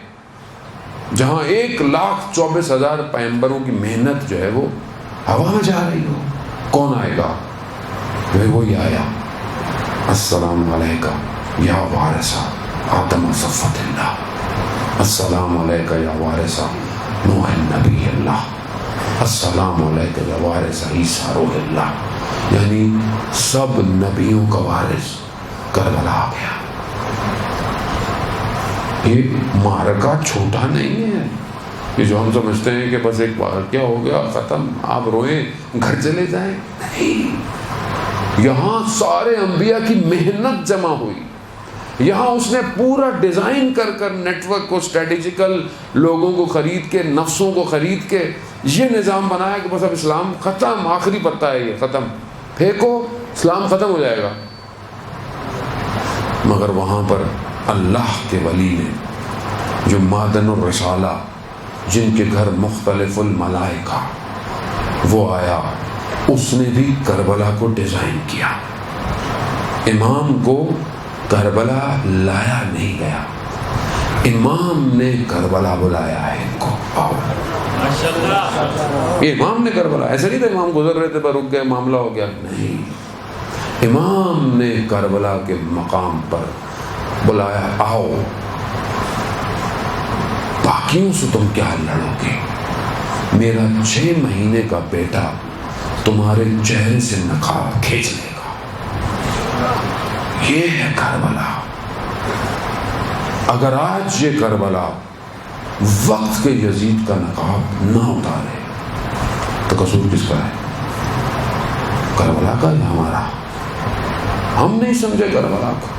جہاں 1,24,000 پیغمبروں کی محنت جو ہے وہ ہوا میں جا رہی ہو، کون آئے گا؟ وہی آیا، السلام علیکہ یا وارثہ آدم صفوت اللہ، السلام علیکہ یا وارثہ نوح نبی اللہ، السلام علیکہ یا وارثہ عیسیٰ روح اللہ، یعنی سب نبیوں کا وارث کربلا آ گیا۔ یہ معرکہ چھوٹا نہیں ہے، یہ جو ہم سمجھتے ہیں کہ بس ایک واقعہ ہو گیا ختم، آپ روئیں گھر چلے جائیں، نہیں، یہاں سارے انبیاء کی محنت جمع ہوئی، یہاں اس نے پورا ڈیزائن کر نیٹ ورک کو اسٹریٹجیکل، لوگوں کو خرید کے، نفسوں کو خرید کے یہ نظام بنایا کہ بس اب اسلام ختم، آخری پتہ ہے یہ، ختم، پھینکو اسلام ختم ہو جائے گا۔ مگر وہاں پر اللہ کے ولی نے، جو معدن الرسالہ، جن کے گھر مختلف الملائکہ، وہ آیا، اس نے بھی کربلا کو ڈیزائن کیا۔ امام کو کربلا لایا نہیں گیا، امام نے کربلا بلایا ہے ان کو، آؤ۔ یہ امام نے کربلا، ایسا نہیں تھا امام گزر رہے تھے پر رک گئے معاملہ ہو گیا، نہیں، امام نے کربلا کے مقام پر بلایا، آؤ، باقیوں سے تم کیا لڑو گے، میرا 6 مہینے کا بیٹا تمہارے چہرے سے نقاب کھینچ لے گا، یہ ہے کربلا۔ اگر آج یہ کربلا وقت کے یزید کا نقاب نہ اتارے تو قصور کس کا ہے؟ کربلا کا یا ہمارا؟ ہم نہیں سمجھے کربلا کو۔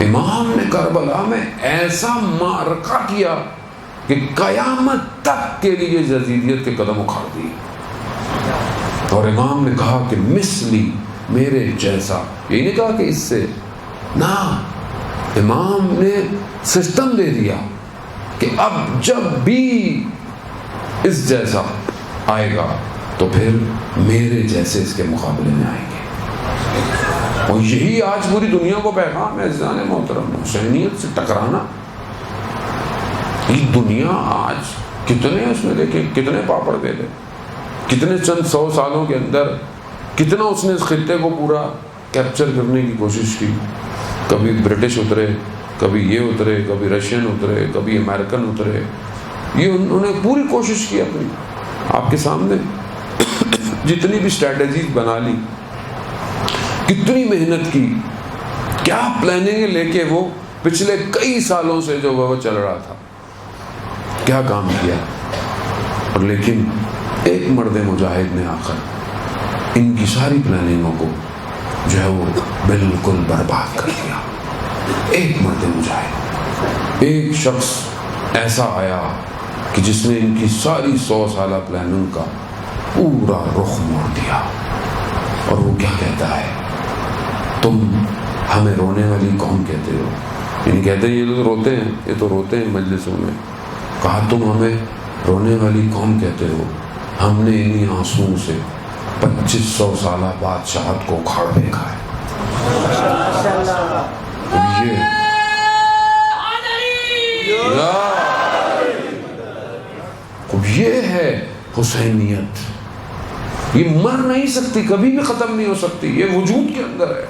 امام نے کربلا میں ایسا معرکہ کیا کہ قیامت تک کے لیے یزیدیت کے قدم اکھاڑ دیے، اور امام نے کہا کہ مثلی، میرے جیسا، یہی نہیں کہا کہ اس سے، نہ، امام نے سسٹم دے دیا کہ اب جب بھی اس جیسا آئے گا تو پھر میرے جیسے اس کے مقابلے میں آئیں گے۔ اور یہی آج پوری دنیا کو پیغام ہے عزیزان محترم، حسینیت سے ٹکرانا۔ یہ دنیا آج کتنے اس میں دیکھیں، کتنے پاپڑ بیلے، کتنے چند 100 سالوں کے اندر کتنا اس نے اس خطے کو پورا کیپچر کرنے کی کوشش کی، کبھی برٹش اترے، کبھی یہ اترے، کبھی رشین اترے، کبھی امریکن اترے، یہ انہوں نے پوری کوشش کی اپنی، آپ کے سامنے جتنی بھی اسٹریٹجیز بنا لی، کتنی محنت کی، کیا پلاننگ لے کے وہ پچھلے کئی سالوں سے جو وہ چل رہا تھا، کیا کام کیا، اور لیکن ایک مرد مجاہد نے آ کر ان کی ساری پلاننگوں کو جو ہے وہ بالکل برباد کر دیا۔ ایک مرد مجاہد، ایک شخص ایسا آیا کہ جس نے ان کی ساری 100 سالہ پلاننگ کا پورا رخ موڑ دیا۔ اور وہ کیا کہتا ہے؟ تم ہمیں رونے والی قوم کہتے ہو، یعنی کہتے ہیں یہ تو روتے ہیں، یہ تو روتے ہیں مجلسوں میں۔ کہا تم ہمیں رونے والی قوم کہتے ہو، ہم نے انہی آنسوؤں سے 2500 سالہ بادشاہت کو اکھاڑ پھینکا ہے۔ یہ ہے حسینیت، یہ مر نہیں سکتی، کبھی بھی ختم نہیں ہو سکتی، یہ وجود کے اندر ہے۔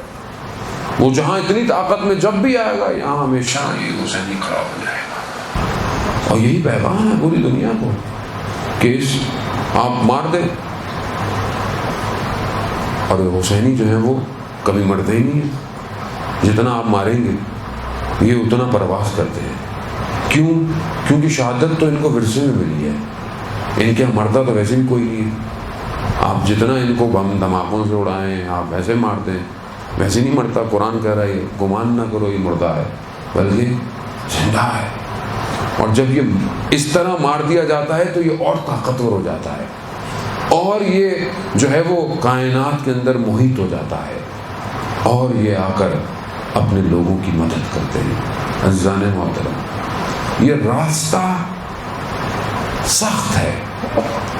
وہ جہاں اتنی طاقت میں جب بھی آئے گا، یہاں ہمیشہ یہ حسینی کھڑا ہو جائے گا۔ اور یہی پیغام ہے پوری دنیا کو کہ آپ مار دیں، اور حسینی جو ہیں وہ کبھی مرتے ہی نہیں ہیں، جتنا آپ ماریں گے یہ اتنا پرواز کرتے ہیں۔ کیوں؟ کیونکہ شہادت تو ان کو ورثے میں ملی ہے، ان کے مرتا تو ویسے بھی کوئی نہیں ہے۔ آپ جتنا ان کو بم دھماکوں سے اڑائیں، آپ ویسے مار دیں، ویسے نہیں مرتا۔ قرآن کہہ رہا ہے گمان نہ کرو یہ مردہ ہے، بلکہ زندہ ہے۔ اور جب یہ اس طرح مار دیا جاتا ہے تو یہ اور طاقتور ہو جاتا ہے، اور یہ جو ہے وہ کائنات کے اندر محیط ہو جاتا ہے، اور یہ آ کر اپنے لوگوں کی مدد کرتے ہیں۔ عزیزان محترم، یہ راستہ سخت ہے،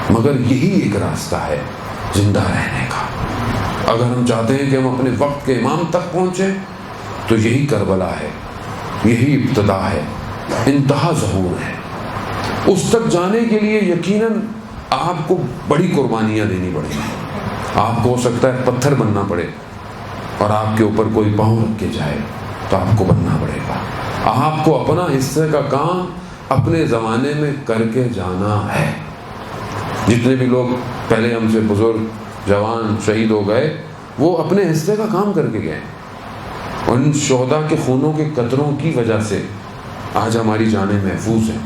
مگر یہی ایک راستہ ہے زندہ رہنے کا۔ اگر ہم چاہتے ہیں کہ ہم اپنے وقت کے امام تک پہنچیں تو یہی کربلا ہے، یہی ابتدا ہے، انتہا ظہور ہے۔ اس تک جانے کے لیے یقیناً آپ کو بڑی قربانیاں دینی پڑیں گی۔ آپ کو ہو سکتا ہے پتھر بننا پڑے، اور آپ کے اوپر کوئی پاؤں رکھ کے جائے تو آپ کو بننا پڑے گا۔ آپ کو اپنا حصے کا کام اپنے زمانے میں کر کے جانا ہے۔ جتنے بھی لوگ پہلے ہم سے بزرگ جوان شہید ہو گئے، وہ اپنے حصے کا کام کر کے گئے، اور ان شہداء کے خونوں کے قطروں کی وجہ سے آج ہماری جانیں محفوظ ہیں۔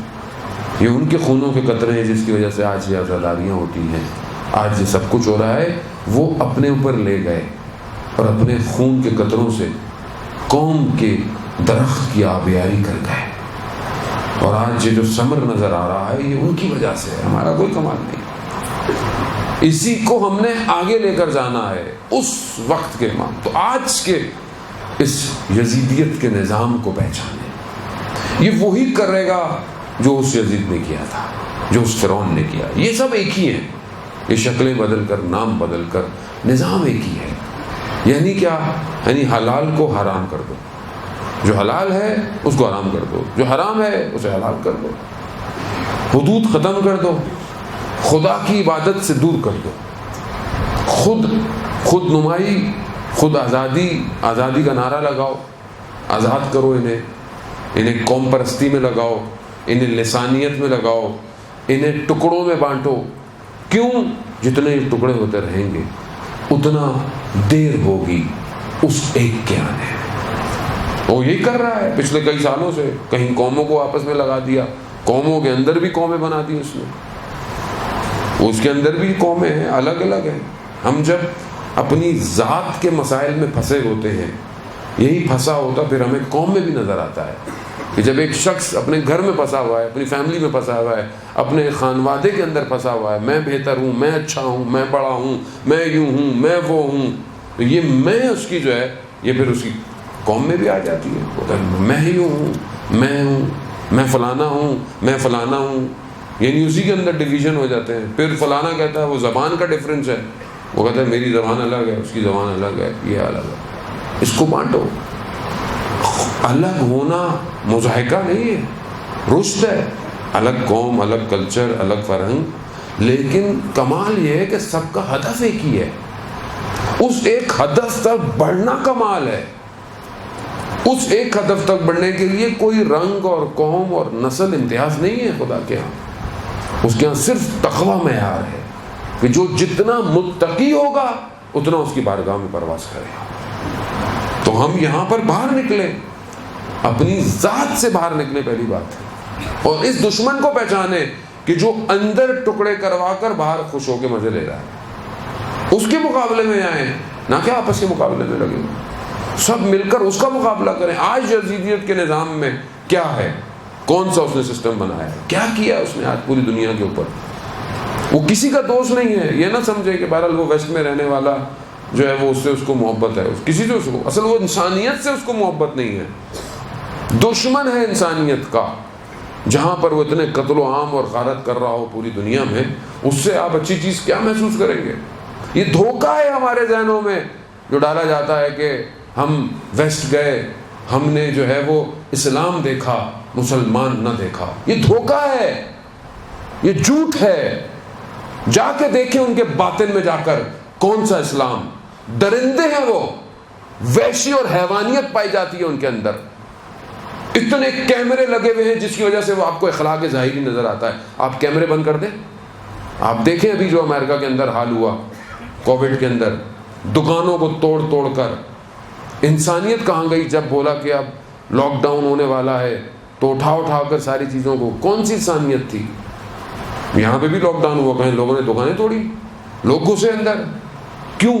یہ ان کے خونوں کے قطرے ہیں جس کی وجہ سے آج یہ آزاداریاں ہوتی ہیں، آج یہ سب کچھ ہو رہا ہے۔ وہ اپنے اوپر لے گئے اور اپنے خون کے قطروں سے قوم کے درخت کی آبیاری کر گئے، اور آج یہ جو ثمر نظر آ رہا ہے یہ ان کی وجہ سے ہے، ہمارا کوئی کمال نہیں۔ اسی کو ہم نے آگے لے کر جانا ہے، اس وقت کے امام تو آج کے اس یزیدیت کے نظام کو پہچانے۔ یہ وہی کرے گا جو اس یزید نے کیا تھا، جو اس فرعون نے کیا۔ یہ سب ایک ہی ہیں، یہ شکلیں بدل کر، نام بدل کر، نظام ایک ہی ہے۔ یعنی کیا؟ یعنی حلال کو حرام کر دو، جو حلال ہے اس کو حرام کر دو، جو حرام ہے اسے حلال کر دو، حدود ختم کر دو، خدا کی عبادت سے دور کر دو، خود نمائی، خود آزادی کا نعرہ لگاؤ، آزاد کرو انہیں قوم پرستی میں لگاؤ، انہیں لسانیت میں لگاؤ، انہیں ٹکڑوں میں بانٹو۔ کیوں؟ جتنے یہ ٹکڑے ہوتے رہیں گے اتنا دیر ہوگی اس ایک کے آنے۔ وہ یہی کر رہا ہے پچھلے کئی سالوں سے، کہیں قوموں کو آپس میں لگا دیا، قوموں کے اندر بھی قومیں بنا دی اس نے، اس کے اندر بھی قومیں ہیں، الگ الگ ہیں۔ ہم جب اپنی ذات کے مسائل میں پھنسے ہوتے ہیں، یہی پھنسا ہوتا پھر ہمیں قوم میں بھی نظر آتا ہے کہ جب ایک شخص اپنے گھر میں پھنسا ہوا ہے، اپنی فیملی میں پھنسا ہوا ہے، اپنے خانوادے کے اندر پھنسا ہوا ہے، میں بہتر ہوں، میں اچھا ہوں، میں بڑا ہوں، میں یوں ہوں، میں وہ ہوں، تو یہ میں اس کی جو ہے یہ پھر اس کی قوم میں بھی آ جاتی ہے۔ میں ہی ہوں، میں فلانا ہوں، میں فلانا ہوں، یعنی اسی کے اندر ڈویژن ہو جاتے ہیں۔ پھر فلانا کہتا ہے وہ زبان کا ڈفرینس ہے، وہ کہتا ہے میری زبان الگ ہے، اس کی زبان الگ ہے، یہ الگ ہے۔ اس کو بانٹو۔ الگ ہونا مضحکہ نہیں ہے، رشد ہے، الگ قوم، الگ کلچر، الگ فرہنگ، لیکن کمال یہ ہے کہ سب کا ہدف ایک ہی ہے۔ اس ایک ہدف تک بڑھنا کمال ہے۔ اس ایک ہدف تک بڑھنے کے لیے کوئی رنگ اور قوم اور نسل امتیاز نہیں ہے خدا کے ہاں۔ اس کے ہاں صرف تقویٰ معیار ہے کہ جو جتنا متقی ہوگا اتنا اس کی بارگاہ میں پرواز کرے گا۔ تو ہم یہاں پر باہر نکلے، اپنی ذات سے باہر نکلے پہلی بات ہے، اور اس دشمن کو پہچانے کہ جو اندر ٹکڑے کروا کر باہر خوش ہو کے مزے لے رہا ہے، اس کے مقابلے میں آئیں، نہ کہ آپس کے مقابلے میں لگے، سب مل کر اس کا مقابلہ کریں۔ آج یزیدیت کے نظام میں کیا ہے، کون سا اس نے سسٹم بنایا ہے، کیا کیا اس نے آج پوری دنیا کے اوپر؟ وہ کسی کا دوست نہیں ہے، یہ نہ سمجھے کہ بہرحال وہ ویسٹ میں رہنے والا جو ہے وہ اس سے اس کو محبت ہے، کسی سے اس کو، اصل وہ انسانیت سے اس کو محبت نہیں ہے، دشمن ہے انسانیت کا۔ جہاں پر وہ اتنے قتل و عام اور غارت کر رہا ہو پوری دنیا میں، اس سے آپ اچھی چیز کیا محسوس کریں گے؟ یہ دھوکہ ہے ہمارے ذہنوں میں جو ڈالا جاتا ہے کہ ہم ویسٹ گئے، ہم نے جو ہے وہ اسلام دیکھا، مسلمان نہ دیکھا۔ یہ دھوکہ ہے، یہ جھوٹ ہے۔ جا کے دیکھیں ان کے باطن میں جا کر، کون سا اسلام؟ درندے ہیں وہ، وحشی اور حیوانیت پائی جاتی ہے ان کے اندر۔ اتنے کیمرے لگے ہوئے ہیں جس کی وجہ سے وہ آپ کو اخلاق ظاہری نظر آتا ہے۔ آپ کیمرے بند کر دیں، آپ دیکھیں ابھی جو امریکہ کے اندر حال ہوا کووڈ کے اندر، دکانوں کو توڑ توڑ کر، انسانیت کہاں گئی جب بولا کہ اب لاک ڈاؤن ہونے والا ہے تو اٹھا کر ساری چیزوں کو، کون سی انسانیت تھی؟ یہاں پہ بھی لاک ڈاؤن ہوا، کہیں لوگوں نے دکانیں توڑی، لوگ گھسے اندر، کیوں؟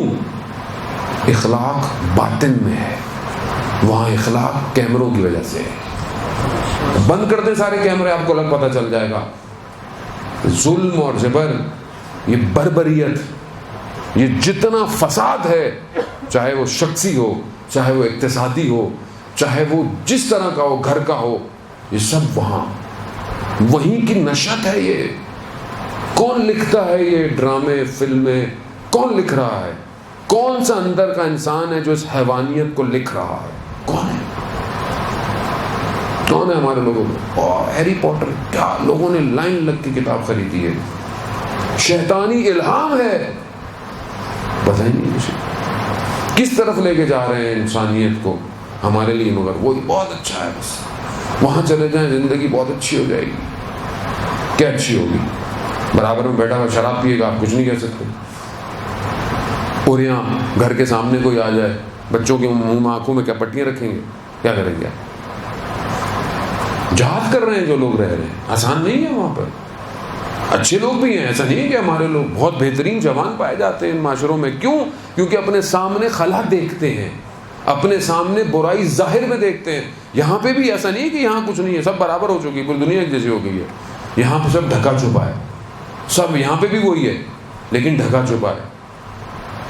اخلاق باطن میں ہے، وہاں اخلاق کیمروں کی وجہ سے ہے۔ بند کر دیں سارے کیمرے، آپ کو الگ پتہ چل جائے گا۔ ظلم اور جبر، یہ بربریت، یہ جتنا فساد ہے، چاہے وہ شخصی ہو، چاہے وہ اقتصادی ہو، چاہے وہ جس طرح کا ہو، گھر کا ہو، یہ سب وہاں وہیں کی نشت ہے۔ یہ کون لکھتا ہے یہ ڈرامے، فلمیں؟ کون لکھ رہا ہے؟ کون سا اندر کا انسان ہے جو اس حیوانیت کو لکھ رہا ہے؟ کون ہے؟ کون ہے ہمارے لوگوں میں؟ ہیری پوٹر، کیا لوگوں نے لائن لگ کے کتاب خریدی ہے، شیطانی الہام ہے، پتہ ہی نہیں مجھے کس طرف لے کے جا رہے ہیں انسانیت کو ہمارے لیے۔ مگر وہی بہت اچھا ہے، بس وہاں چلے جائیں زندگی بہت اچھی ہو جائے گی۔ کیا اچھی ہوگی؟ برابر میں بیٹھا ہوا شراب پیے گا، آپ کچھ نہیں کہہ سکتے۔ اور یہاں گھر کے سامنے کوئی آ جائے، بچوں کے منہ میں آنکھوں میں کیا پٹیاں رکھیں گے؟ کیا کریں گے؟ جہاد کر رہے ہیں جو لوگ رہ رہے ہیں، آسان نہیں ہے وہاں پر۔ اچھے لوگ بھی ہیں، ایسا نہیں ہے کہ ہمارے لوگ بہت بہترین جوان پائے جاتے ہیں ان معاشروں میں۔ کیوں؟ کیونکہ اپنے سامنے خلا دیکھتے ہیں، اپنے سامنے برائی ظاہر میں دیکھتے ہیں۔ یہاں پہ بھی ایسا نہیں ہے کہ یہاں کچھ نہیں ہے، سب برابر ہو چکی ہے، پوری دنیا ایک جیسی ہو گئی ہے۔ یہاں پہ سب ڈھکا چھپا ہے، سب یہاں پہ بھی وہی ہے، لیکن ڈھکا چھپا ہے،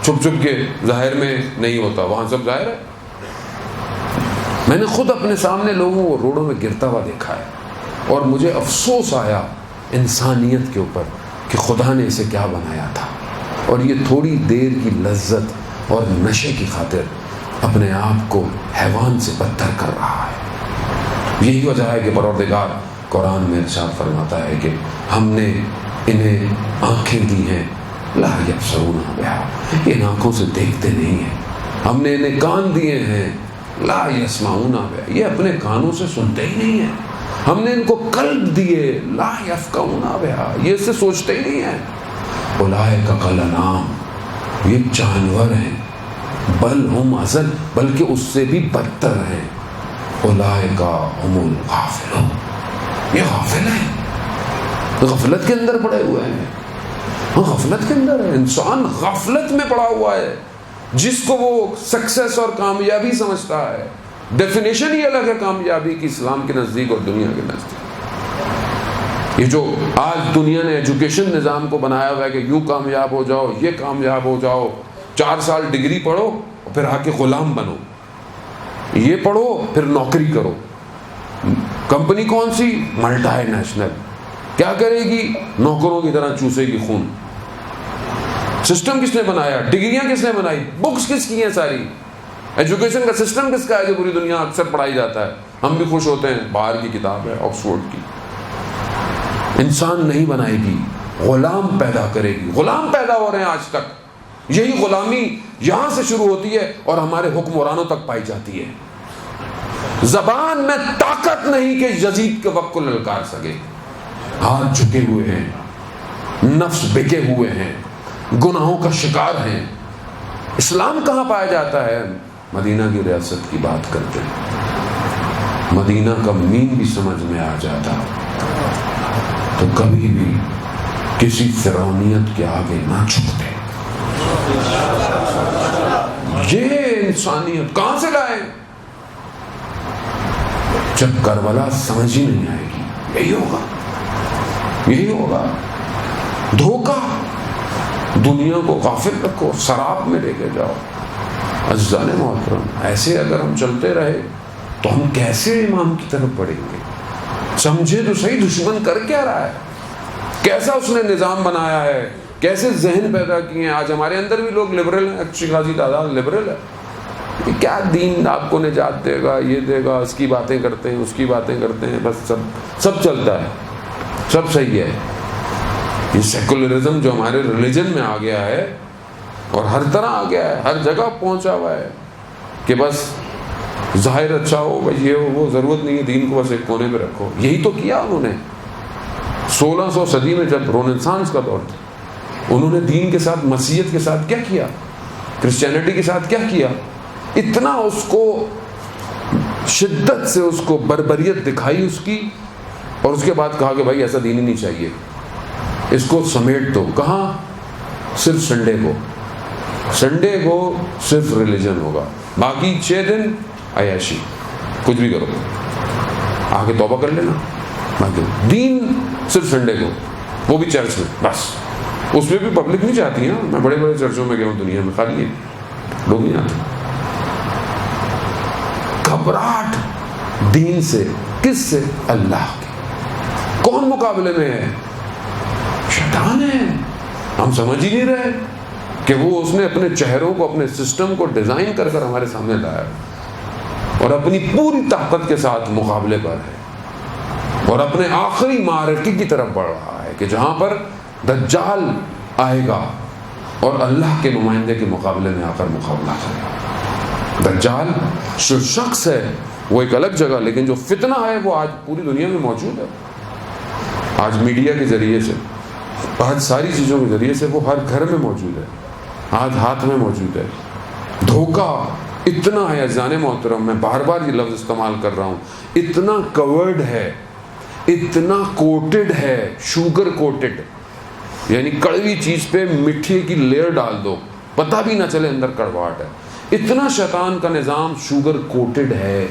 چھپ چھپ کے ظاہر میں نہیں ہوتا، وہاں سب ظاہر ہے۔ میں نے خود اپنے سامنے لوگوں کو روڈوں میں گرتا ہوا دیکھا ہے، اور مجھے افسوس آیا انسانیت کے اوپر کہ خدا نے اسے کیا بنایا تھا، اور یہ تھوڑی دیر کی لذت اور نشے کی خاطر اپنے آپ کو حیوان سے بدتر کر رہا ہے۔ یہی وجہ ہے کہ پروردگار قرآن میں ارشاد فرماتا ہے کہ ہم نے انہیں آنکھیں دی ہیں، لا یبصرون بہا، ان آنکھوں سے دیکھتے نہیں ہیں۔ ہم نے انہیں کان دیے ہیں، لا یسمعون بہا، یہ اپنے کانوں سے سنتے ہی نہیں ہیں۔ ہم نے ان کو قلب دیے، لا یفقہون بہا، یہ اس سے سوچتے ہی نہیں ہیں۔ اولئک کالانعام، یہ جانور ہیں، بل ہم اضل، بلکہ اس سے بھی بدتر ہیں۔ اولئک هم الغافلون، یہ غافل ہیں، غفلت کے اندر پڑے ہوئے ہیں۔ غفلت کے اندر ہے انسان، غفلت میں پڑا ہوا ہے، جس کو وہ سکسیس اور کامیابی سمجھتا ہے۔ ڈیفینیشن ہی الگ ہے کامیابی کی اسلام کے نزدیک اور دنیا کے نزدیک۔ یہ جو آج دنیا نے ایجوکیشن نظام کو بنایا ہوا ہے کہ یوں کامیاب ہو جاؤ، یہ کامیاب ہو جاؤ، 4 سال ڈگری پڑھو اور پھر آ کے غلام بنو، یہ پڑھو پھر نوکری کرو۔ کمپنی کون سی؟ ملٹی نیشنل، کیا کرے گی؟ نوکروں کی طرح چوسے گی خون۔ سسٹم کس نے بنایا؟ ڈگریاں کس نے بنائی؟ بکس کس کی ہیں ساری؟ ایجوکیشن کا سسٹم کس کا ہے جو پوری دنیا اکثر پڑھائی جاتا ہے؟ ہم بھی خوش ہوتے ہیں، باہر کی کتاب ہے، آکسفورڈ کی۔ انسان نہیں بنائے گی، غلام پیدا کرے گی۔ غلام پیدا ہو رہے ہیں آج تک، یہی غلامی یہاں سے شروع ہوتی ہے اور ہمارے حکمرانوں تک پائی جاتی ہے۔ زبان میں طاقت نہیں کہ یزید کے وقت کو للکار سکے، ہاتھ جھکے ہوئے ہیں، نفس بکے ہوئے ہیں، گناہوں کا شکار ہیں۔ اسلام کہاں پایا جاتا ہے؟ مدینہ کی ریاست کی بات کرتے مدینہ کا مین بھی سمجھ میں آ جاتا تو کبھی بھی کسی فرعونیت کے آگے نہ جھکتے. یہ انسانیت کہاں سے لائے؟ جب کربلا سمجھ ہی نہیں آئے گی. یہی ہوگا دھوکہ. دنیا کو غافل رکھو، سراب میں لے کے جاؤ. عزیزان محترم، ایسے اگر ہم چلتے رہے تو ہم کیسے امام کی طرف بڑھیں گے؟ سمجھے تو صحیح دشمن کر کیا رہا ہے، کیسا اس نے نظام بنایا ہے، کیسے ذہن پیدا کیے ہیں. آج ہمارے اندر بھی لوگ لبرل ہیں، اچھی خاصی تعداد لبرل ہے. یہ کیا دین آپ کو نجات دے گا، یہ دے گا، اس کی باتیں کرتے ہیں، اس کی باتیں کرتے ہیں، بس سب چلتا ہے، سب صحیح ہے. یہ سیکولرزم جو ہمارے ریلیجن میں آ گیا ہے اور ہر طرح آ گیا ہے، ہر جگہ پہنچا ہوا ہے کہ بس ظاہر اچھا ہو، بھائی یہ ہو، وہ ضرورت نہیں ہے، دین کو بس ایک کونے پہ رکھو. یہی تو کیا انہوں نے 1600 صدی میں جب رونسانس کا دور تھا. انہوں نے دین کے ساتھ، مسیحیت کے ساتھ کیا کیا، کرسچینٹی کے ساتھ کیا کیا. اتنا اس کو شدت سے اس کو بربریت دکھائی اس کی، اور اس کے بعد کہا کہ بھائی ایسا دین ہی نہیں چاہیے، اس کو سمیٹ دو. کہاں؟ صرف سنڈے کو صرف ریلیجن ہوگا، باقی 6 دن عیاشی، کچھ بھی کرو، آگے توبہ کر لینا. باقی دین صرف سنڈے کو، وہ بھی چرچ میں بس. اس میں بھی پبلک نہیں چاہتی ہے. میں بڑے بڑے چرچوں میں گیا ہوں دنیا میں، خالی ہے، لوگ نہیں آتے. گھبراہٹ دین سے، کس سے؟ اللہ کے. کون مقابلے میں ہے؟ شیطان ہے. ہم سمجھ ہی نہیں رہے کہ وہ اس نے اپنے چہروں کو، اپنے سسٹم کو ڈیزائن کر کر ہمارے سامنے لایا اور اپنی پوری طاقت کے ساتھ مقابلے پر ہے اور اپنے آخری معرکے کی طرف بڑھ رہا ہے کہ جہاں پر دجال آئے گا اور اللہ کے نمائندے کے مقابلے میں آ کر مقابلہ کرے گا. دجال جو شخص ہے وہ ایک الگ جگہ، لیکن جو فتنہ ہے وہ آج پوری دنیا میں موجود ہے. آج میڈیا کے ذریعے سے، آج ساری چیزوں کے ذریعے سے وہ ہر گھر میں موجود ہے، آج ہاتھ میں موجود ہے. دھوکہ اتنا ہے عزیزان محترم، میں بار بار یہ لفظ استعمال کر رہا ہوں، اتنا کورڈ ہے، اتنا کوٹڈ ہے، شوگر کوٹڈ، یعنی کڑوی چیز پہ مٹھے کی لیئر ڈال دو، پتہ بھی نہ چلے اندر کڑواہٹ ہے. اتنا شیطان کا نظام شوگر کوٹڈ ہے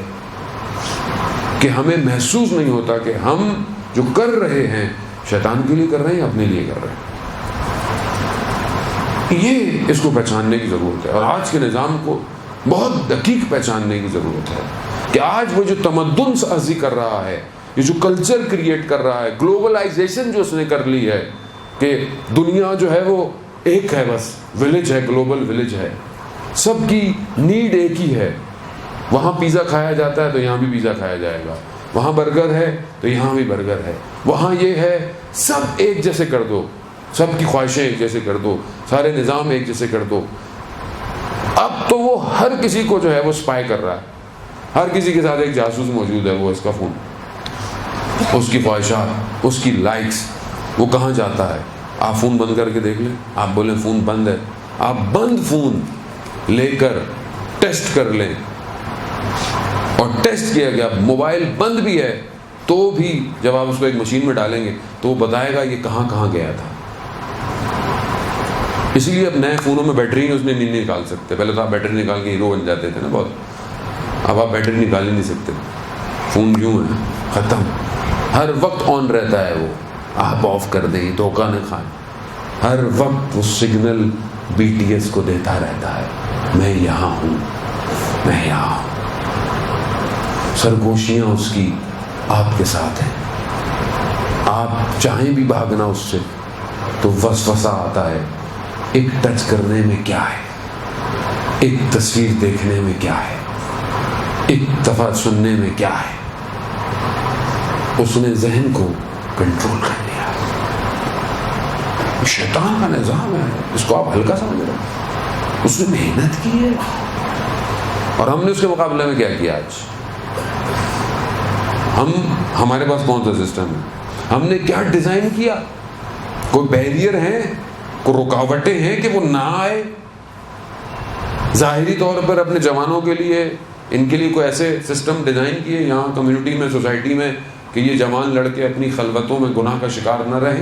کہ ہمیں محسوس نہیں ہوتا کہ ہم جو کر رہے ہیں شیطان کے لیے کر رہے ہیں یا اپنے لیے کر رہے ہیں. یہ اس کو پہچاننے کی ضرورت ہے، اور آج کے نظام کو بہت دقیق پہچاننے کی ضرورت ہے کہ آج وہ جو تمدن سازی کر رہا ہے، یہ جو کلچر کریٹ کر رہا ہے، گلوبلائزیشن جو اس نے کر لی ہے کہ دنیا جو ہے وہ ایک ہے، بس ولیج ہے، گلوبل ولیج ہے، سب کی نیڈ ایک ہی ہے. وہاں پیزا کھایا جاتا ہے تو یہاں بھی پیزا کھایا جائے گا، وہاں برگر ہے تو یہاں بھی برگر ہے، وہاں یہ ہے، سب ایک جیسے کر دو، سب کی خواہشیں ایک جیسے کر دو، سارے نظام ایک جیسے کر دو. اب تو وہ ہر کسی کو جو ہے وہ سپائی کر رہا ہے، ہر کسی کے ساتھ ایک جاسوس موجود ہے، وہ اس کا فون، اس کی خواہشات، اس کی لائکس، وہ کہاں جاتا ہے. آپ فون بند کر کے دیکھ لیں، آپ بولیں فون بند ہے، آپ بند فون لے کر ٹیسٹ کر لیں، اور ٹیسٹ کیا گیا موبائل بند بھی ہے تو بھی جب آپ اس کو ایک مشین میں ڈالیں گے تو وہ بتائے گا یہ کہاں کہاں گیا تھا. اسی لیے اب نئے فونوں میں بیٹری اس نے نہیں نکال سکتے. پہلے تو آپ بیٹری نکال کے ہیرو بن جاتے تھے نا بہت، اب آپ بیٹری نکال ہی نہیں سکتے. فون یوں ہے، ختم، ہر وقت آن رہتا ہے وہ، آپ آف کر دیں، دھوکہ نہ کھائیں. ہر وقت وہ سگنل BTS کو دیتا رہتا ہے، میں یہاں ہوں، میں یہاں ہوں. سرگوشیاں اس کی آپ کے ساتھ ہیں. آپ چاہیں بھی بھاگنا اس سے تو وسوسہ آتا ہے، ایک ٹچ کرنے میں کیا ہے، ایک تصویر دیکھنے میں کیا ہے، ایک دفعہ سننے میں کیا ہے. اس نے ذہن کو کنٹرول کر لیا. شیطان کا نظام ہے، اس کو آپ ہلکا سمجھ رہے ہیں. اس نے محنت کی ہے، اور ہم نے اس کے مقابلے میں کیا کیا. آج ہمارے پاس کون سا سسٹم ہے، ہم نے کیا ڈیزائن کیا. کوئی بیریئر ہیں، کوئی رکاوٹیں ہیں کہ وہ نہ آئے. ظاہری طور پر اپنے جوانوں کے لیے ان کے لیے کوئی ایسے سسٹم ڈیزائن کیے یہاں کمیونٹی میں, سوسائٹی میں, کہ یہ جوان لڑکے اپنی خلوتوں میں گناہ کا شکار نہ رہیں,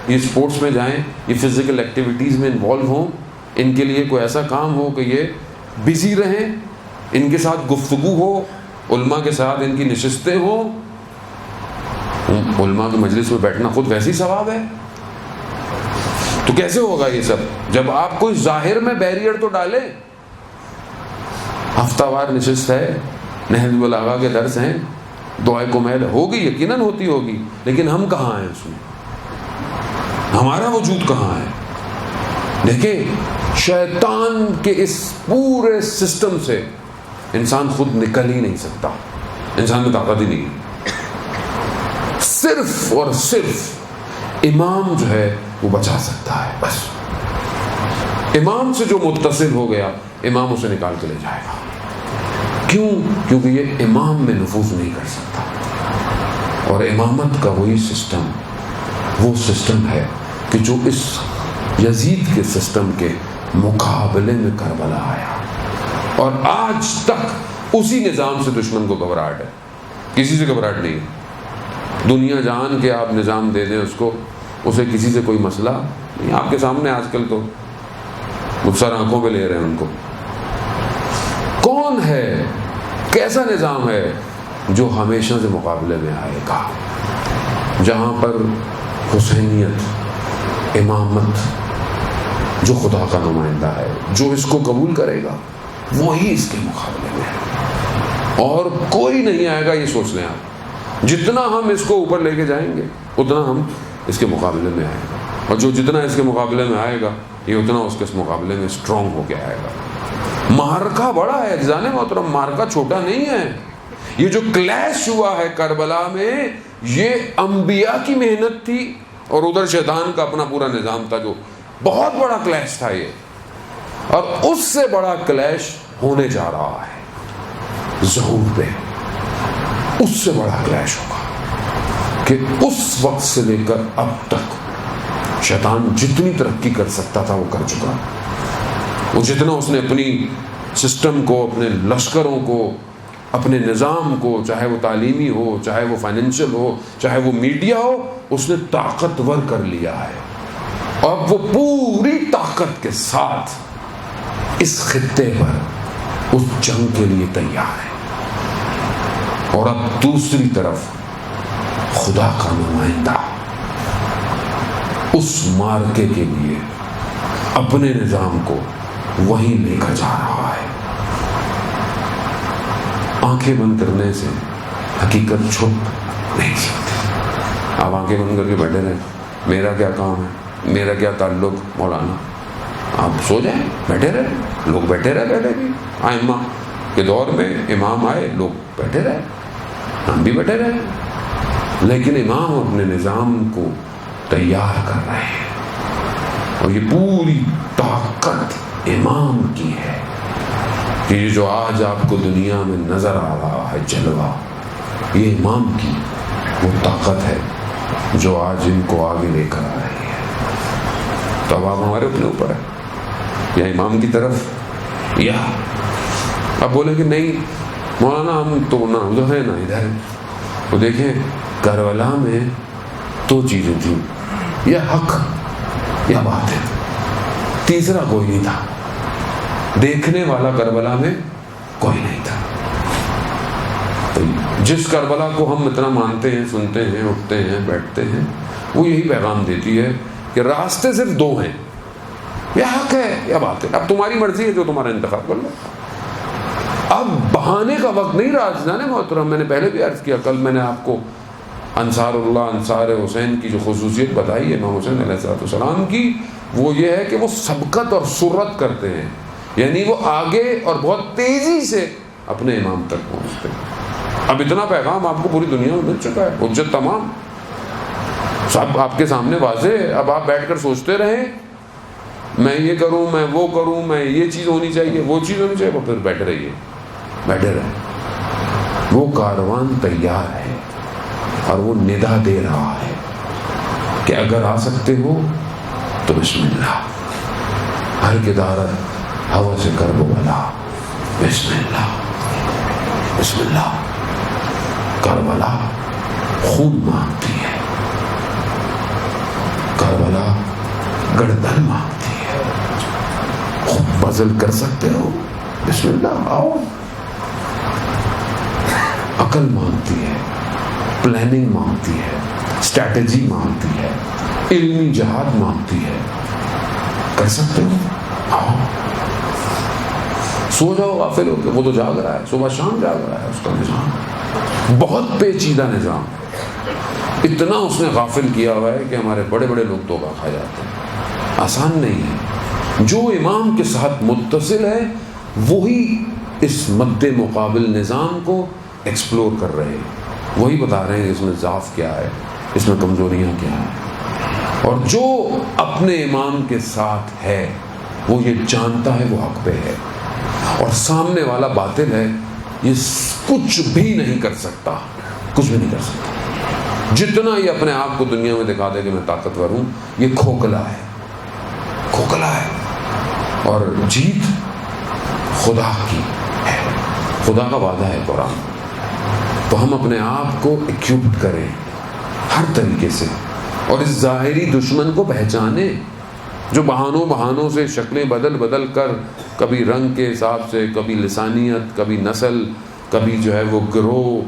یہ اسپورٹس میں جائیں, یہ فزیکل ایکٹیویٹیز میں انوالو ہوں, ان کے لیے کوئی ایسا کام ہو کہ یہ بزی رہیں, ان کے ساتھ گفتگو ہو, علماء کے ساتھ ان کی نشستیں ہوں. علماء کی مجلس میں بیٹھنا خود ویسے ہی ثواب ہے. تو کیسے ہوگا یہ سب جب آپ کوئی ظاہر میں بیریئر تو ڈالیں؟ ہفتہ وار نشست ہے, نہج البلاغہ کے درس ہیں, دعائے کمیل ہوگی, یقیناً ہوتی ہوگی, لیکن ہم کہاں ہیں اس میں؟ ہمارا وجود کہاں ہے؟ دیکھیں, شیطان کے اس پورے سسٹم سے انسان خود نکل ہی نہیں سکتا, انسان میں طاقت ہی نہیں. صرف اور صرف امام جو ہے وہ بچا سکتا ہے. بس امام سے جو متصل ہو گیا, امام اسے نکال کے لے جائے گا. کیوں؟ کیونکہ یہ امام میں نفوذ نہیں کر سکتا. اور امامت کا وہی سسٹم, وہ سسٹم ہے کہ جو اس یزید کے سسٹم کے مقابلے میں کربلا آیا, اور آج تک اسی نظام سے دشمن کو گھبراہٹ ہے, کسی سے گھبراہٹ نہیں ہے. دنیا جان کے آپ نظام دے دیں اس کو, اسے کسی سے کوئی مسئلہ نہیں. آپ کے سامنے آج کل تو سر آنکھوں پہ لے رہے ہیں ان کو. کون ہے, کیسا نظام ہے جو ہمیشہ سے مقابلے میں آئے گا؟ جہاں پر حسینیت, امامت, جو خدا کا نمائندہ ہے, جو اس کو قبول کرے گا وہی اس کے مقابلے میں ہے, اور کوئی نہیں آئے گا. یہ سوچ لیں آپ, جتنا ہم اس کو اوپر لے کے جائیں گے اتنا ہم اس کے مقابلے میں آئے گا, اور جو جتنا اس کے مقابلے میں آئے گا یہ اتنا اس کے مقابلے میں اسٹرانگ ہو کے آئے گا. مارکا بڑا ہے جانے محترم, مارکا چھوٹا نہیں ہے. یہ جو کلیش ہوا ہے کربلا میں, یہ انبیاء کی محنت تھی, اور ادھر شیطان کا اپنا پورا نظام تھا, جو بہت بڑا کلیش تھا یہ. اور اس سے بڑا کلیش ہونے جا رہا ہے ظہور پہ. اس سے بڑا کلیش ہوگا کہ اس وقت سے لے کر اب تک شیطان جتنی ترقی کر سکتا تھا وہ کر چکا. وہ جتنا اس نے اپنی سسٹم کو, اپنے لشکروں کو, اپنے نظام کو, چاہے وہ تعلیمی ہو, چاہے وہ فائنینشیل ہو, چاہے وہ میڈیا ہو, اس نے طاقتور کر لیا ہے. اور وہ پوری طاقت کے ساتھ اس خطے پر اس جنگ کے لیے تیار ہے. اور اب دوسری طرف خدا کا نمائندہ اس مارکے کے لیے اپنے نظام کو وہیں لے کر جا رہا ہے. آنکھیں بند کرنے سے حقیقت چھپ نہیں سکتی. آپ آنکھیں بند کر کے بیٹھے رہیں, میرا کیا کام ہے, میرا کیا تعلق, مولانا آپ سو جائیں, بیٹھے رہیں. لوگ بیٹھے رہے, بیٹھے بھی ائمہ کے دور میں امام آئے, لوگ بیٹھے رہے, ہم بھی بیٹھے رہے. لیکن امام اپنے نظام کو تیار کر رہے ہیں, اور یہ پوری طاقت امام کی ہے کہ یہ جو آج آپ کو دنیا میں نظر آ رہا ہے جلوہ, یہ امام کی وہ طاقت ہے جو آج ان کو آگے لے کر آ رہی ہے. تو اب آپ ہمارے اپنے اوپر ہے, یا امام کی طرف, یا اب بولیں کہ نہیں مولانا ہم تو نہ ادھر ہے نہ ادھر ہے. تو دیکھیں کربلا میں دو چیزیں تھیں, یا حق یا باطل, تیسرا کوئی نہیں تھا. دیکھنے والا کربلا میں کوئی نہیں تھا. تو جس کربلا کو ہم اتنا مانتے ہیں, سنتے ہیں, اٹھتے ہیں, بیٹھتے ہیں, وہ یہی پیغام دیتی ہے کہ راستے صرف دو ہیں, یا حق ہے یا باطل. اب تمہاری مرضی ہے, جو تمہارا انتخاب کر لو. اب بہانے کا وقت نہیں رہا. جانے محترم, میں نے پہلے بھی عرض کیا, کل میں نے آپ کو انصار اللہ, انصار حسین کی جو خصوصیت بتائی ہے امام حسین علیہ السلام کی, وہ یہ ہے کہ وہ سبقت اور سرعت کرتے ہیں, یعنی وہ آگے اور بہت تیزی سے اپنے امام تک پہنچتے ہیں. اب اتنا پیغام آپ کو پوری دنیا میں مل چکا ہے, حجت تمام, سب آپ کے سامنے واضح ہے. اب آپ بیٹھ کر سوچتے رہیں میں یہ کروں, میں وہ کروں, میں یہ چیز ہونی چاہیے, وہ چیز ہونی چاہیے, وہ پھر بیٹھے رہیے, بیٹھے رہیں. وہ کاروان تیار ہے اور وہ ندا دے رہا ہے کہ اگر آ سکتے ہو تو بسم اللہ. ہر کدارت ہوا سے کرب بلا بسم اللہ بسم اللہ. کربلا خون مانگتی ہے، کربلا گردن مانگتی ہے. خود بزل کر سکتے ہو؟ بسم اللہ آؤ. عقل مانگتی ہے، پلاننگ مانگتی ہے، اسٹریٹجی مانگتی ہے، علمی جہاد مانگتی ہے. کر سکتے ہو؟ آؤ. سو جاؤ غافل ہو کے، وہ تو جاگ رہا ہے، صبح شام جاگ رہا ہے. اس کا نظام بہت پیچیدہ نظام، اتنا اس نے غافل کیا ہوا ہے کہ ہمارے بڑے بڑے لوگ دھوکہ کھا جاتے ہیں. آسان نہیں ہے. جو امام کے ساتھ متصل ہے وہی اس مد مقابل نظام کو ایکسپلور کر رہے ہیں، وہی بتا رہے ہیں اس میں ضعف کیا ہے، اس میں کمزوریاں کیا ہیں. اور جو اپنے امام کے ساتھ ہے وہ یہ جانتا ہے وہ حق پہ ہے، اور سامنے والا باطل ہے، یہ کچھ بھی نہیں کر سکتا، کچھ بھی نہیں کر سکتا. جتنا یہ اپنے آپ کو دنیا میں دکھا دے کہ میں طاقتور ہوں، یہ کھوکھلا ہے، کھوکھلا ہے. اور جیت خدا کی ہے، خدا کا وعدہ ہے قرآن. تو ہم اپنے آپ کو ایکوپڈ کریں ہر طریقے سے، اور اس ظاہری دشمن کو پہچانیں جو بہانوں سے شکلیں بدل کر، کبھی رنگ کے حساب سے، کبھی لسانیت، کبھی نسل، کبھی جو ہے وہ گروہ،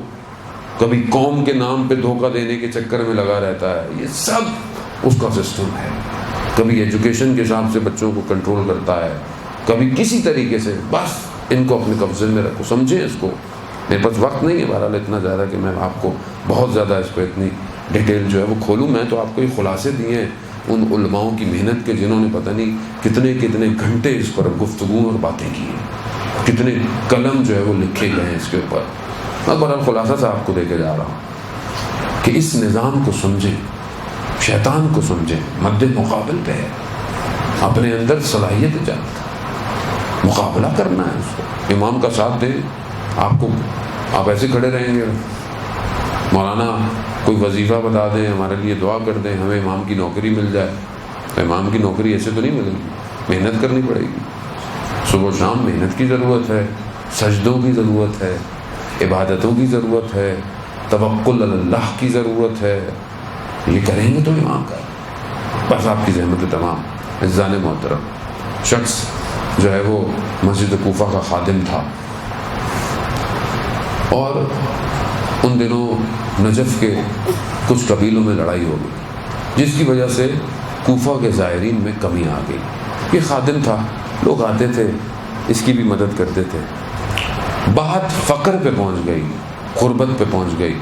کبھی قوم کے نام پہ دھوکہ دینے کے چکر میں لگا رہتا ہے. یہ سب اس کا سسٹم ہے. کبھی ایجوکیشن کے حساب سے بچوں کو کنٹرول کرتا ہے، کبھی کسی طریقے سے. بس ان کو اپنے قبضے میں رکھو، سمجھیں اس کو. میرے پاس وقت نہیں ہے بہرحال اتنا زیادہ کہ میں آپ کو بہت زیادہ اس کو اتنی ڈیٹیل جو ہے وہ کھولوں. میں تو آپ کو یہ خلاصے دیے ہیں ان علماؤں کی محنت کے جنہوں نے پتہ نہیں کتنے گھنٹے اس پر گفتگو اور باتیں کی ہیں، کتنے قلم جو ہے وہ لکھے گئے ہیں اس کے اوپر. میں بہرحال خلاصہ سے آپ کو دے کے جا رہا ہوں کہ اس نظام کو سمجھیں، شیطان کو سمجھیں، مد مقابل پہ ہے، اپنے اندر صلاحیت جانتا، مقابلہ کرنا ہے اس کو. امام کا ساتھ دیں. آپ ایسے کھڑے رہیں گے، مولانا کوئی وظیفہ بتا دیں، ہمارے لیے دعا کر دیں، ہمیں امام کی نوکری مل جائے. تو امام کی نوکری ایسے تو نہیں ملے گی، محنت کرنی پڑے گی. صبح و شام محنت کی ضرورت ہے، سجدوں کی ضرورت ہے، عبادتوں کی ضرورت ہے، توکل اللہ کی ضرورت ہے. یہ کریں گے تو امام کا. بس آپ کی زحمت تمام. عزیزان محترم، شخص جو ہے وہ مسجد کوفہ کا خادم تھا، اور ان دنوں نجف کے کچھ قبیلوں میں لڑائی ہو گئی، جس کی وجہ سے کوفہ کے زائرین میں کمی آ گئی. یہ خادم تھا، لوگ آتے تھے، اس کی بھی مدد کرتے تھے. بات فقر پہ پہنچ گئی، غربت پہ پہنچ گئی،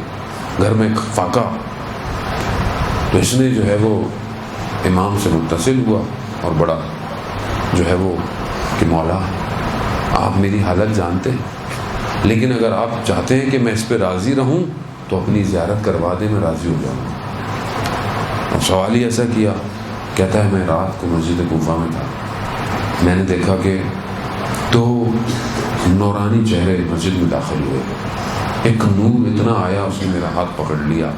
گھر میں فاقہ. تو اس نے جو ہے وہ امام سے متصل ہوا اور بڑا جو ہے وہ کہ مولا آپ میری حالت جانتے ہیں، لیکن اگر آپ چاہتے ہیں کہ میں اس پہ راضی رہوں تو اپنی زیارت کروا دیں، میں راضی ہو جاؤں گا. اور سوال ہی ایسا کیا، کہتا ہے میں رات کو مسجد کوفہ میں تھا، میں نے دیکھا کہ 2 نورانی چہرے مسجد میں داخل ہوئے. ایک نور اتنا آیا، اس نے میرا ہاتھ پکڑ لیا،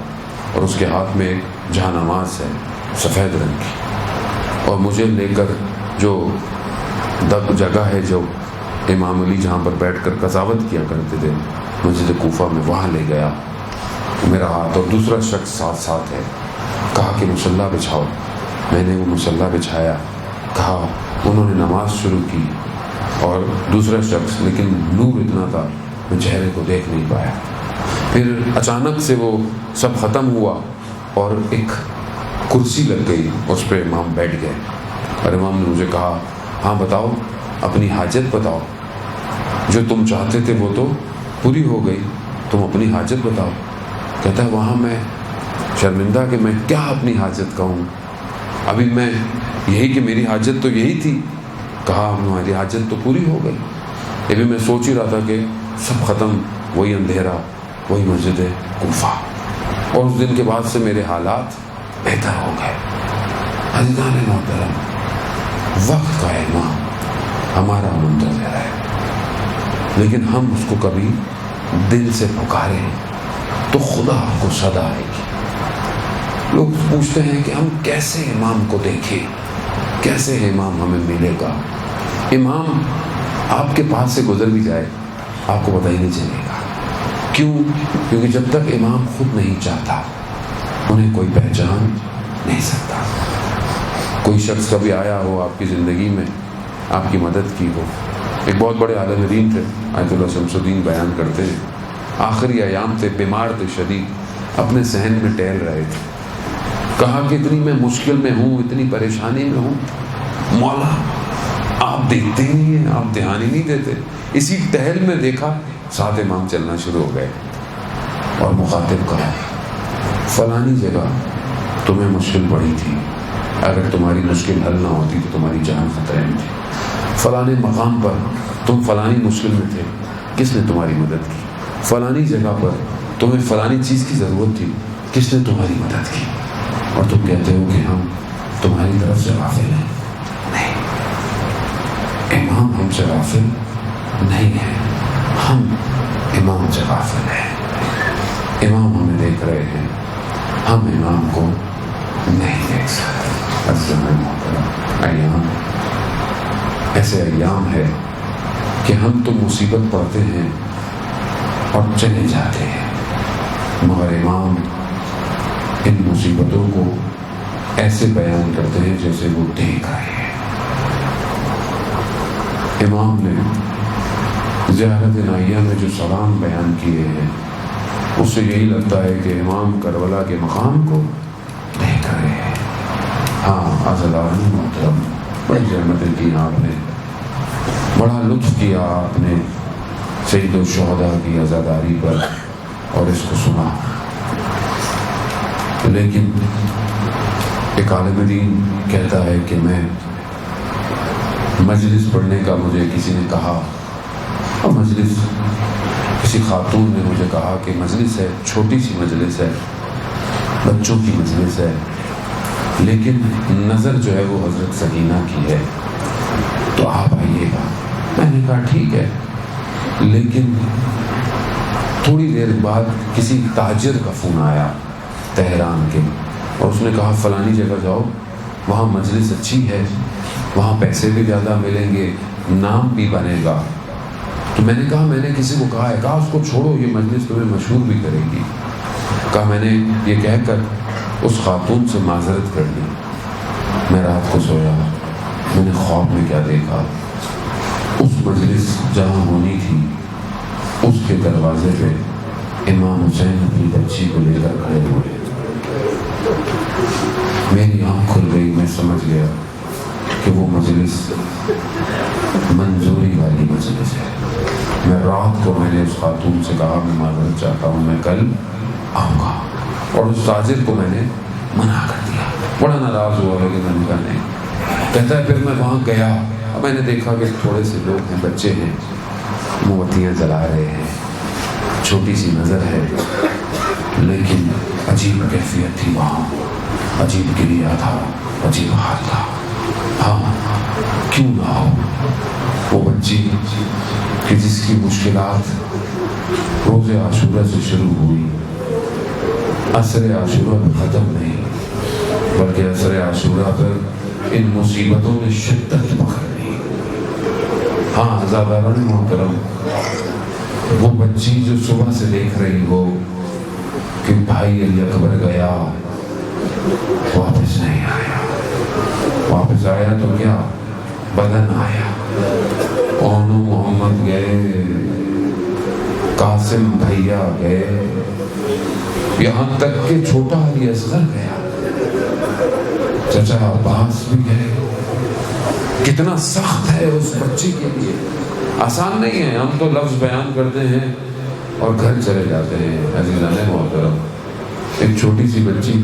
اور اس کے ہاتھ میں ایک جہاں نماز ہے سفید رنگ کی، اور مجھے لے کر جو جگہ ہے جو امام علی جہاں پر بیٹھ کر قضاوت کیا کرتے تھے مسجد کوفہ میں، وہاں لے گیا میرا ہاتھ. اور دوسرا شخص ساتھ ہے، کہا کہ مصلی بچھاؤ. میں نے وہ مصلی بچھایا، کہا، انہوں نے نماز شروع کی. اور دوسرا شخص، لیکن نور اتنا تھا میں چہرے کو دیکھ نہیں پایا. پھر اچانک سے وہ سب ختم ہوا اور ایک کرسی لگ گئی، اس پہ امام بیٹھ گئے. اور امام نے مجھے کہا، ہاں بتاؤ اپنی حاجت بتاؤ، جو تم چاہتے تھے وہ تو پوری ہو گئی، تم اپنی حاجت بتاؤ. کہتا ہے وہاں میں شرمندہ کہ میں کیا اپنی حاجت کہوں، ابھی میں یہی کہ میری حاجت تو یہی تھی. کہا ہماری حاجت تو پوری ہو گئی. ابھی میں سوچ ہی رہا تھا کہ سب ختم، وہی اندھیرا، وہی مسجد کوفہ. اور اس دن کے بعد سے میرے حالات بہتر ہو گئے. عزیزان محترم، وقت کا امام ہمارا منتظر ہے، لیکن ہم اس کو کبھی دل سے پکاریں تو خدا کو صدا آئے گی. لوگ پوچھتے ہیں کہ ہم کیسے امام کو دیکھیں، کیسے امام ہمیں ملے گا. امام آپ کے پاس سے گزر بھی جائے آپ کو پتہ ہی نہیں چلے گا. کیوں؟ کیونکہ جب تک امام خود نہیں چاہتا انہیں کوئی پہچان نہیں سکتا. کوئی شخص کبھی آیا ہو آپ کی زندگی میں، آپ کی مدد کی ہو. ایک بہت بڑے عالم دین تھے آیت اللہ شمس الدین، بیان کرتے ہیں آخری ایام تھے، بیمار تھے شدید، اپنے صحن میں ٹہل رہے تھے. کہا کہ اتنی میں مشکل میں ہوں، اتنی پریشانی میں ہوں، مولا آپ دیکھتے ہی نہیں ہیں، آپ دھیان ہی نہیں دیتے. اسی ٹہل میں دیکھا 7 امام چلنا شروع ہو گئے اور مخاطب کہا فلانی جگہ تمہیں مشکل پڑی تھی، اگر تمہاری مشکل حل نہ ہوتی تو تمہاری جان خطرے میں تھی. فلانے مقام پر تم فلانی مشکل میں تھے، کس نے تمہاری مدد کی؟ فلانی جگہ پر تمہیں فلانی چیز کی ضرورت تھی، کس نے تمہاری مدد کی؟ اور تم کہتے ہو کہ ہم تمہاری طرف سے غافل ہیں. نہیں، امام ہم سے غافل نہیں ہے، ہم امام سے غافل ہیں. امام ہمیں دیکھ رہے ہیں، ہم امام کو نہیں دیکھ سکتے. ایام ایسے ایام ہے کہ ہم تو مصیبت پڑھتے ہیں اور چلے جاتے ہیں، مگر امام ان مصیبتوں کو ایسے بیان کرتے ہیں جیسے وہ دیکھ رہے ہیں. امام نے زیارت نائیہ میں جو سلام بیان کیے ہیں اس سے یہی لگتا ہے کہ امام کربلا کے مقام کو دیکھ رہے ہیں. ہاں عزیزان محترم، بڑی رحمتیں کی آپ نے، بڑا لطف کیا آپ نے سید الشہداء کی عزاداری پر اور اس کو سنا. لیکن ایک عالم دین کہتا ہے کہ میں مجلس پڑھنے کا مجھے کسی نے کہا، اور مجلس کسی خاتون نے مجھے کہا کہ مجلس ہے، چھوٹی سی مجلس ہے، بچوں کی مجلس ہے، لیکن نظر جو ہے وہ حضرت سکینہ کی ہے، تو آپ آئیے گا. میں نے کہا ٹھیک ہے. لیکن تھوڑی دیر بعد کسی تاجر کا فون آیا تہران کے، اور اس نے کہا فلانی جگہ جاؤ، وہاں مجلس اچھی ہے، وہاں پیسے بھی زیادہ ملیں گے، نام بھی بنے گا. تو میں نے کہا میں نے کسی کو کہا ہے؟ کہا اس کو چھوڑو، یہ مجلس تمہیں مشہور بھی کرے گی. کہا میں نے یہ کہہ کر اس خاتون سے معذرت کر لی. میں رات کو سویا، میں نے خواب میں کیا دیکھا، اس مجلس جہاں ہونی تھی اس کے دروازے پہ امام حسین اپنی بچی کو لے کر کھڑے ہوئے. میری آنکھ کھل گئی، میں سمجھ گیا کہ وہ مجلس منظوری والی مجلس ہے. میں رات کو میں نے اس خاتون سے کہا میں معذرت چاہتا ہوں، میں کل آؤں گا، اور اس تاجر کو میں نے منع کر دیا. بڑا ناراض ہوا ہے کہ میں نے کہا نہیں. کہتا ہے پھر میں وہاں گیا، میں نے دیکھا کہ تھوڑے سے لوگ ہیں، بچے ہیں، موم بتیاں جلا رہے ہیں، چھوٹی سی نظر ہے، لیکن عجیب کیفیت تھی وہاں، عجیب گریا تھا، عجیب حال تھا. ہاں کیوں نہ ہو وہ بچی کہ جس کی مشکلات روز عاشورہ سے شروع ہوئی، عصر عاشورہ پر ختم نہیں، بلکہ عصر عاشورہ پر ان مصیبتوں نے شدت پکڑ لی. ہاں عزاداران محترم، وہ بچی جو صبح سے دیکھ رہی ہو کہ بھائی علی اکبر گیا، واپس نہیں آیا، واپس آیا تو کیا بدن آیا. اونو محمد گئے، قاسم بھیا گئے، یہاں تک کہ چھوٹا علی اصغر گیا، چچا عباس بھی گئے. کتنا سخت ہے اس بچی کے لیے، آسان نہیں ہے. ہم تو لفظ بیان کرتے ہیں اور گھر چلے جاتے ہیں. عزیزان محترم، ایک چھوٹی سی بچی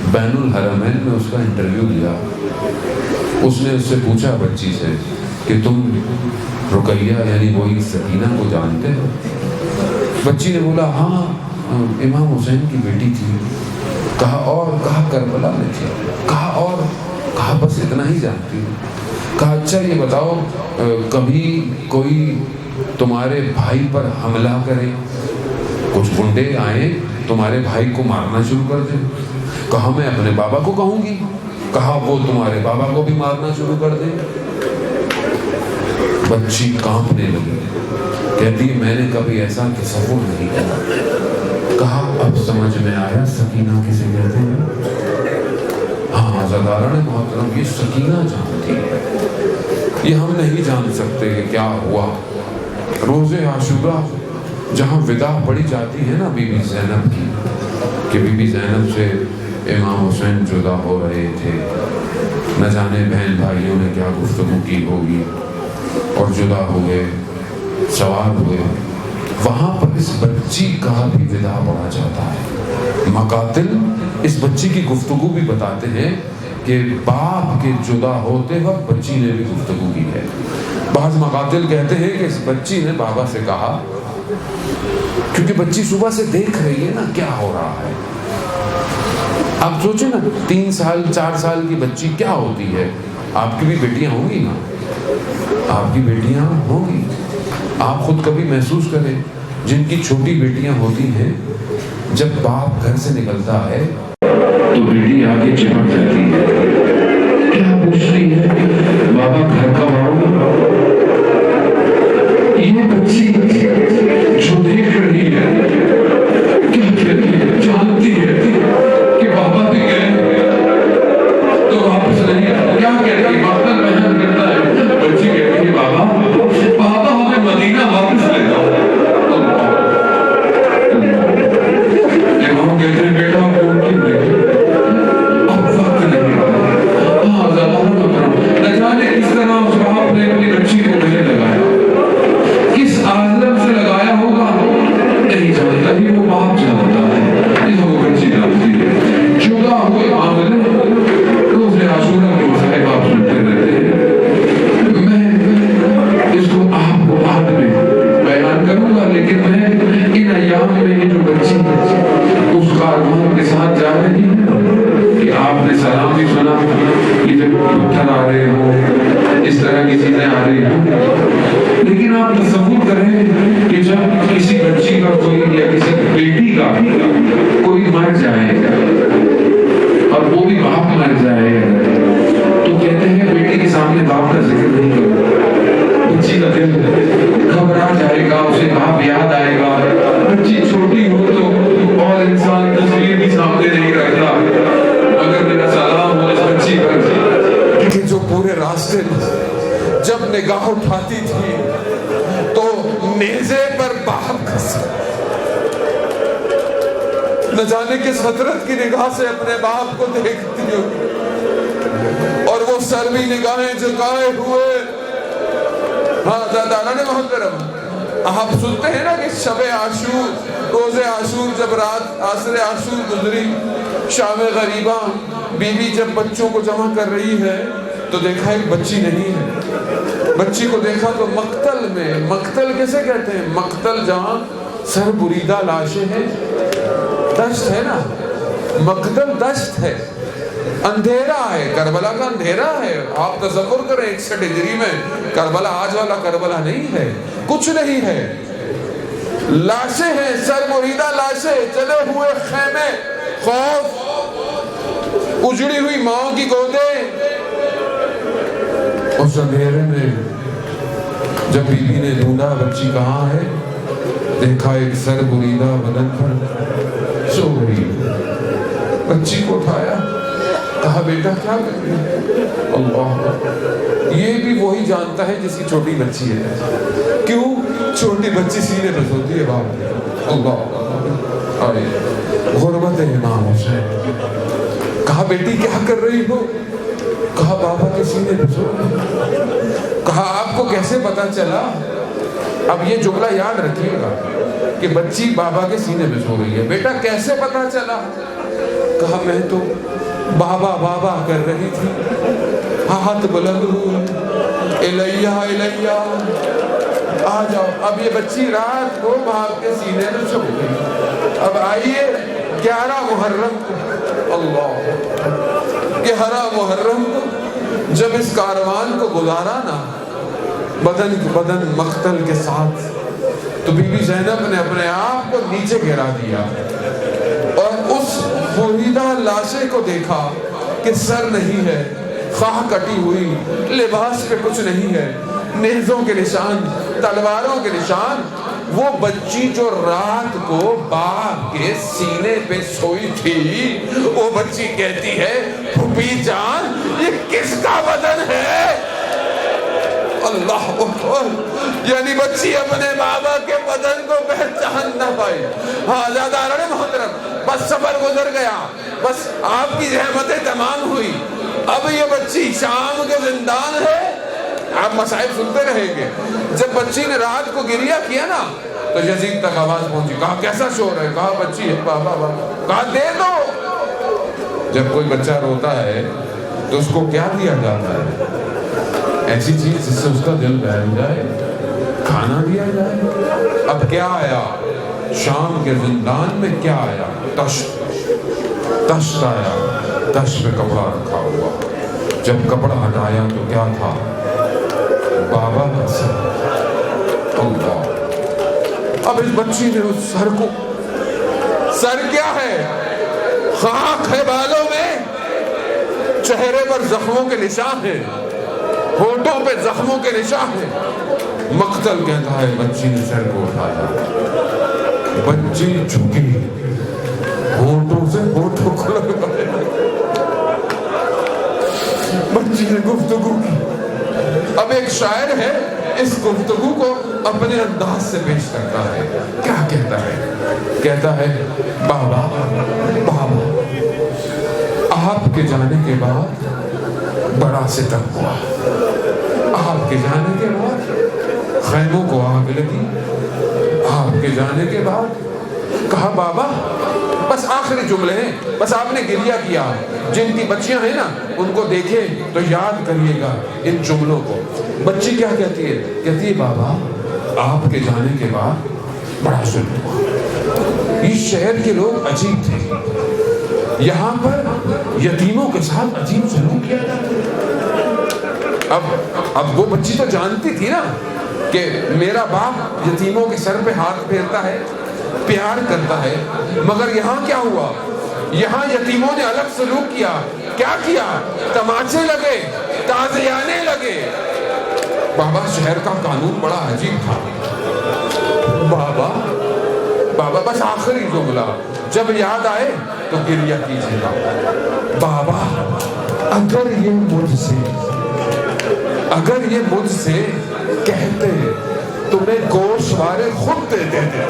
بین الحرمین میں اس کا انٹرویو لیا. اس نے اس سے پوچھا بچی سے کہ تم رقیہ یعنی وہی سکینہ کو جانتے ہو؟ بچی نے بولا ہاں امام حسین کی بیٹی تھی. کہا اور؟ کہا کربلا میں تھی. کہا اور؟ کہا بس اتنا ہی جانتی ہوں. کہا اچھا یہ بتاؤ کبھی کوئی تمہارے بھائی پر حملہ کرے، کچھ گنڈے آئیں تمہارے بھائی کو مارنا شروع کر دیں؟ کہا میں اپنے بابا کو کہوں گی. کہا وہ تمہارے بابا کو بھی مارنا شروع کر دیں. بچی کانپنے لگی، کہتی ہے میں نے کبھی ایسا تصور نہیں کیا۔ کہا اب سمجھ میں آیا سکینہ کسے کہتے ہیں؟ ہاں عزاداران محترم، یہ سکینہ جانتی ہے، یہ ہم نہیں جان سکتے کہ کیا ہوا۔ روز عاشورہ جہاں وداع پڑھی جاتی ہے نا بی بی زینب کی، کہ بی بی زینب سے امام حسین جدا ہو رہے تھے، نہ جانے بہن بھائیوں نے کیا گفتگو کی ہوگی اور جدا ہوئے، سوار ہوئے، وہاں پر اس بچی کا بھی وداع پڑھا جاتا ہے۔ مقاتل اس بچی کی گفتگو بھی بتاتے ہیں کہ باپ کے جدا ہوتے وقت بچی نے بھی گفتگو کی ہے۔ بعض مقاتل کہتے ہیں کہ اس بچی نے بابا سے کہا، کیونکہ بچی صبح سے دیکھ رہی ہے نا کیا ہو رہا ہے۔ آپ سوچیں نا 3 سال 4 سال کی بچی کیا ہوتی ہے؟ آپ کی بھی بیٹیاں ہوں گی نا، آپ کی بیٹیاں ہوں گی، آپ خود کبھی محسوس کریں جن کی چھوٹی بیٹیاں ہوتی ہیں، جب باپ گھر سے نکلتا ہے تو بیٹی آگے چپک جاتی ہے، کیا پوچھ رہی ہے؟ بابا گھر کب آؤ گا؟ یہ بچی جو دیکھ رہی ہے کیا کہتی ہے؟ جانتی ہے کہ بابا بھی گئے تو واپس نہیں، کیا کہتی ہے؟ مقتل بیان کرتا ہے، بچی کہتی ہے بابا ہمیں مدینہ واپس لے جاؤ۔ امام کہتے ہیں بیٹا کیوں کی دیکھیں، اب وقت نہیں ہے۔ ہاں زبان مکرم، نہ جانے کس طرح اس باپ نے اپنی بچی کو گلے لگایا، کس عالم سے لگایا ہوگا نہیں جانتا، ہی وہ باپ جانتا ہے، یہ وہ بچی جانتی ہے۔ جدا ہوئے معاملے روز عاشورہ کے مسائل آپ سنتے رہتے ہیں۔ میں اس کو آپ کو بعد میں بیان کروں گا، لیکن میں ان ایام میں یہ جو بچی اس کاروان کے ساتھ جا رہی ہے کہ آپ نے سلام بھی سنا کہ جب پتھر آ رہے ہوں، اس طرح کی چیزیں آ رہی ہوں، لیکن آپ تصور کریں کہ جب کسی بچی کا کوئی یا کسی بیٹی کا کوئی مر جائے اور وہ بھی باپ مر جائے تو کہتے ہیں بیٹی کے سامنے باپ کا ذکر نہیں کرو، بچی کا دل گھبرا جائے گا، اسے باپ یاد آئے گا۔ بچی چھوٹی ہو تو اور انسان تصویر بھی سامنے نہیں رکھتا، مگر میرا سلام ہو اس بچی پر کہ جو پورے راستے جب نگاہ اٹھاتی تھی تو نیزے پر باپ کا سر، نہ جانے کس حضرت کی نگاہ سے اپنے باپ کو دیکھتی ہو، اور وہ سر بھی نگاہیں جھکائے ہوئے۔ ہاں دادانہ محترم، آپ سنتے ہیں نا کہ شب عاشور، روز عاشور، جب رات عصر عاشور گزری، شام غریبہ، بی بی جب بچوں کو جمع کر رہی ہے تو دیکھا ایک بچی نہیں ہے۔ بچی کو دیکھا تو مقتل میں، مقتل کیسے کہتے ہیں؟ مقتل جہاں سر بریدہ لاشیں ہیں، دشت ہے نا، مقتل دشت ہے، اندھیرا ہے، کربلا کا اندھیرا ہے۔ آپ تصور کریں 61 ہجری میں کربلا آج والا کربلا نہیں ہے، کچھ نہیں ہے، لاشیں ہیں، سر بریدہ لاشیں، چلے ہوئے خیمے، خوف، اجڑی ہوئی ماں کی گودیں۔ اس اندھیرے میں جب بی بی نے ڈھونڈا بچی کہاں ہے، دیکھا ایک سر بریدہ بدن پر سو گئی۔ بچی کو اٹھایا، کہا بیٹا کیا کر رہی ہے؟ اللہ، یہ بھی وہی جانتا ہے جس کی چھوٹی بچی ہے۔ کیوں؟ چھوٹی بچی سینے پہ سوتی ہے باپ۔ اللہ، آئے غربت امام حسین۔ کہا بیٹی کیا کر رہی ہو؟ کہا بابا کے سینے پہ سو رہی۔ کہا آپ کو کیسے پتا چلا؟ اب یہ جملہ یاد رکھیے گا کہ بچی بابا کے سینے پہ سو رہی ہے، بیٹا کیسے پتا چلا؟ کہا میں تو بابا بابا کر رہی تھی، ہاتھ بلند ہوئے، الیہ الیہ، آ جاؤ۔ اب یہ بچی رات کو باپ کے سینے میں سو گئی۔ اب آئیے 11 محرم کو، اللہ، 11 محرم کو جب اس کاروان کو گزارا نا بدن مقتل کے ساتھ، تو بی بی زینب نے اپنے آپ کو نیچے گرا دیا اور اس بریدہ لاشے کو دیکھا کہ سر نہیں ہے، خواہ کٹی ہوئی، لباس پہ کچھ نہیں ہے، نیزوں کے نشان، تلواروں کے نشان. وہ بچی جو رات کو باپ کے سینے پہ سوئی تھی، وہ بچی کہتی ہے پھوپھی جان یہ کس کا بدن ہے؟ اللہ اکبر. یعنی بچی اپنے بابا کے بدن کو پہچان نہ پائی. ہاں زیادہ محترم، بس سفر گزر گیا، بس آپ کی زحمتیں تمام ہوئی. اب یہ بچی شام کے زندان ہے. آپ مسائل سنتے رہیں گے. جب بچی نے رات کو گریہ کیا نا تو یزید تک آواز پہنچی. کہا کیسا شور ہے؟ کہا بچی ہے بابا بابا. کہا دے دو. جب کوئی بچہ روتا ہے تو اس کو کیا دیا جاتا ہے؟ ایسی چیز جس سے اس کا دل بہل جائے، کھانا دیا جائے. اب کیا آیا شام کے زندان میں؟ کیا آیا؟ تشت آیا. تشت پہ کپڑا رکھا ہوا. جب کپڑا ہٹایا تو کیا تھا؟ بابا کا سر. اللہ. اب اس بچی نے اس سر کو، سر کیا ہے؟ خاک ہے بالوں میں، چہرے پر زخموں کے نشان ہیں، ہونٹوں پہ زخموں کے نشان ہیں. مقتل کہتا ہے بچی نے سر کو اٹھایا. بچی جھکی، ہونٹوں سے ہونٹوں کو لگائے. بچی نے گفتگو کی. اب ایک شاعر ہے، اس گفتگو کو اپنے انداز سے پیش کرتا ہے. کیا کہتا ہے؟ کہتا ہے بابا بابا آپ کے جانے کے بعد بڑا ستم ہوا. آپ کے جانے کے بعد خیموں کو آگ لگی. آپ کے جانے کے بعد. کہا بابا بس آخری جملے ہیں، بس آپ نے گریہ کیا. جن کی بچیاں ہیں نا ان کو دیکھیں تو یاد کریے گا ان جملوں کو. بچی کیا کہتی ہے؟ کہتی ہے بابا آپ کے جانے کے بعد بڑا ظلم ہوا. اس شہر کے لوگ عجیب تھے. یہاں پر یتیموں کے ساتھ عجیب سلوک کیا جاتا. اب وہ بچی تو جانتی تھی نا کہ میرا باپ یتیموں کے سر پہ ہاتھ پھیرتا ہے، پیار کرتا ہے. مگر یہاں کیا ہوا؟ یہاں یتیموں نے الگ سلوک کیا. کیا کیا؟ تماچے لگے، تازیانے لگے. بابا شہر کا قانون بڑا عجیب تھا. بابا بابا بس آخری جملہ جب یاد آئے تو گریہ کیجیے گا. بابا اگر یہ مجھ سے کہتے تمہیں گوشوارے خود دے دیتے،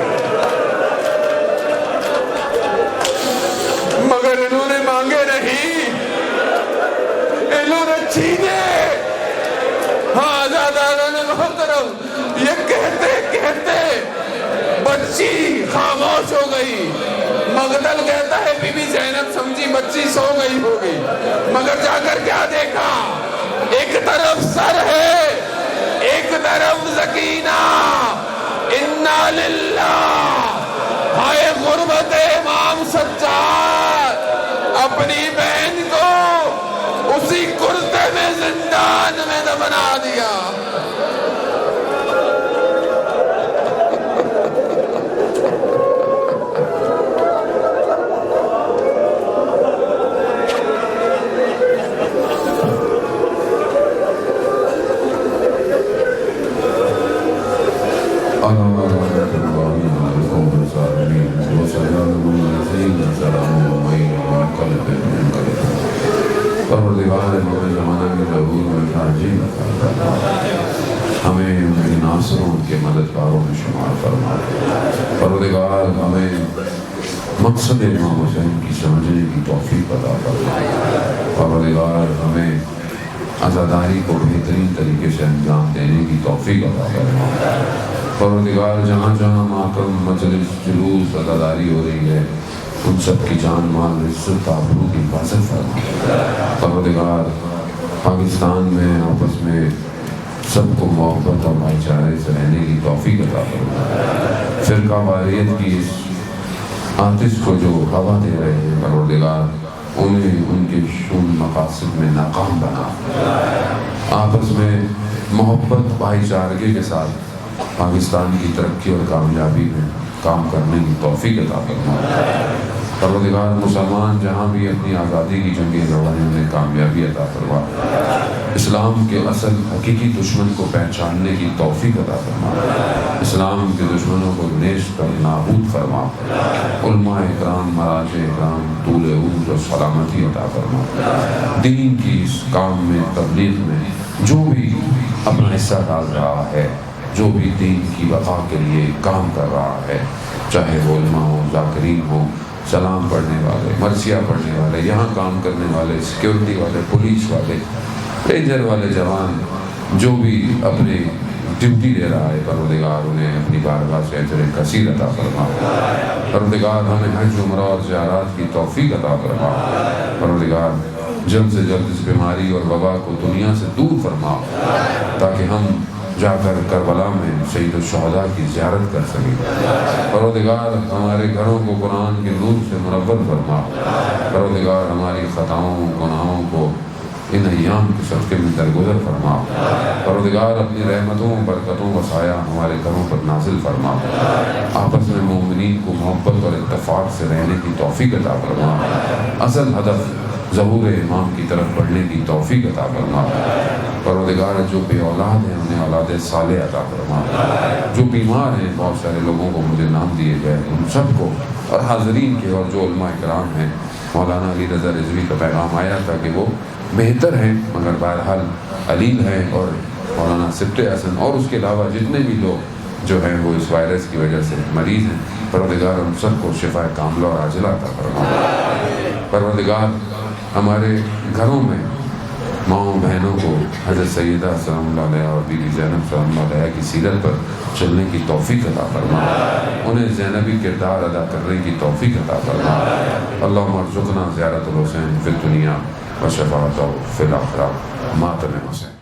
مگر انہوں نے مانگے نہیں، انہوں نے چھینے. ہاں زیادہ محترم، یہ کہتے کہتے بچی خاموش ہو گئی. مقتل کہتا ہے بی بی زینب سمجھی بچی سو گئی ہوگی، مگر جا کر کیا دیکھا؟ ایک طرف سر ہے، ایک طرف سکینہ. انا للہ. ہائے غربت امام سجاد، اپنی بہن کو اسی کرتے میں زندان میں دفنا دیا. ہمیں ان کے ناصروں ان کے مددگاروں میں شمار فرما. پروردگار ہمیں مقصد امام حسین کی سمجھنے کی توفیق عطا فرما. پروردگار ہمیں عزاداری کو بہترین طریقے سے انجام دینے کی توفیق عطا فرما. پروردگار جہاں جہاں ماتم، مجلس، جلوس، عزاداری ہو رہی ہے ان سب کی جان مال عزت آبرو کی حفاظت فرما. پروردگار پاکستان میں آپس میں سب کو محبت اور بھائی چارے سے رہنے کی توفیق عطا فرما. فرقہ واریت کی اس آتش کو جو ہوا دے رہے ہیں پروردگار انہیں ان کے ان مقاصد میں ناکام بنا. آپس میں محبت بھائی چارگی کے ساتھ پاکستان کی ترقی اور کامیابی میں کام کرنے کی توفیق عطا فرما. پروردگار مسلمان جہاں بھی اپنی آزادی کی جنگیں لڑیں انہیں کامیابی عطا فرما، اسلام کے اصل حقیقی دشمن کو پہچاننے کی توفیق عطا فرما، اسلام کے دشمنوں کو نیست کر نابود فرما، علماء اکرام مراجع اکرام طول عمر اور سلامتی عطا فرما، دین کی اس کام میں تبلیغ میں جو بھی اپنا حصہ ڈال رہا ہے، جو بھی دین کی بقا کے لیے کام کر رہا ہے، چاہے وہ علماء ہوں، ذاکرین ہوں، سلام پڑھنے والے، مرثیہ پڑھنے والے، یہاں کام کرنے والے، سیکیورٹی والے، پولیس والے، رینجر والے جوان، جو بھی اپنے ڈیوٹی دے رہا ہے، پروردگار انہیں اپنی بارگاہ سے اجر کثیر عطا فرما، پروردگار ہمیں حج عمرہ اور زیارات کی توفیق عطا فرما، پروردگار جلد سے جلد اس بیماری اور وبا کو دنیا سے دور فرما تاکہ ہم جا کر کربلا میں شہید الشہداء کی زیارت کر سکیں، پروردگار ہمارے گھروں کو قرآن کے نور سے منور فرما، پروردگار ہماری خطاؤں گناہوں کو ان ایام کے صدقے میں درگزر فرما، پروردگار اپنی رحمتوں برکتوں و سایہ ہمارے گھروں پر نازل فرما، آپس میں مومنین کو محبت اور اتفاق سے رہنے کی توفیق عطا فرما، اصل ہدف ظہور امام کی طرف بڑھنے کی توفیق عطا فرما، پروردگار جو بے اولاد ہیں انہیں اولاد صالح عطا فرما، جو بیمار ہیں بہت سارے لوگوں کو مجھے نام دیے گئے ان سب کو اور حاضرین کے اور جو علماء کرام ہیں، مولانا علی رضا رضوی کا پیغام آیا تھا کہ وہ بہتر ہیں مگر بہرحال علیل ہیں، اور مولانا سبت حسن اور اس کے علاوہ جتنے بھی لوگ جو ہیں وہ اس وائرس کی وجہ سے مریض ہیں، پروردگار ہم سب کو شفا کاملہ اور عاجلہ عطا فرما، پروردگار ہمارے گھروں میں ماؤں بہنوں کو حضرت سیدہ سلام اللہ علیہ اور بی بی زینب سلام اللہ علیہ کی سیرت پر چلنے کی توفیق عطا فرما، انہیں زینبی کردار ادا کرنے کی توفیق عطا فرما، اللہم ارزقنا زیارت الحسین فی الدنیا و شفاعتہ فی الآخرہ، ماتم حسین۔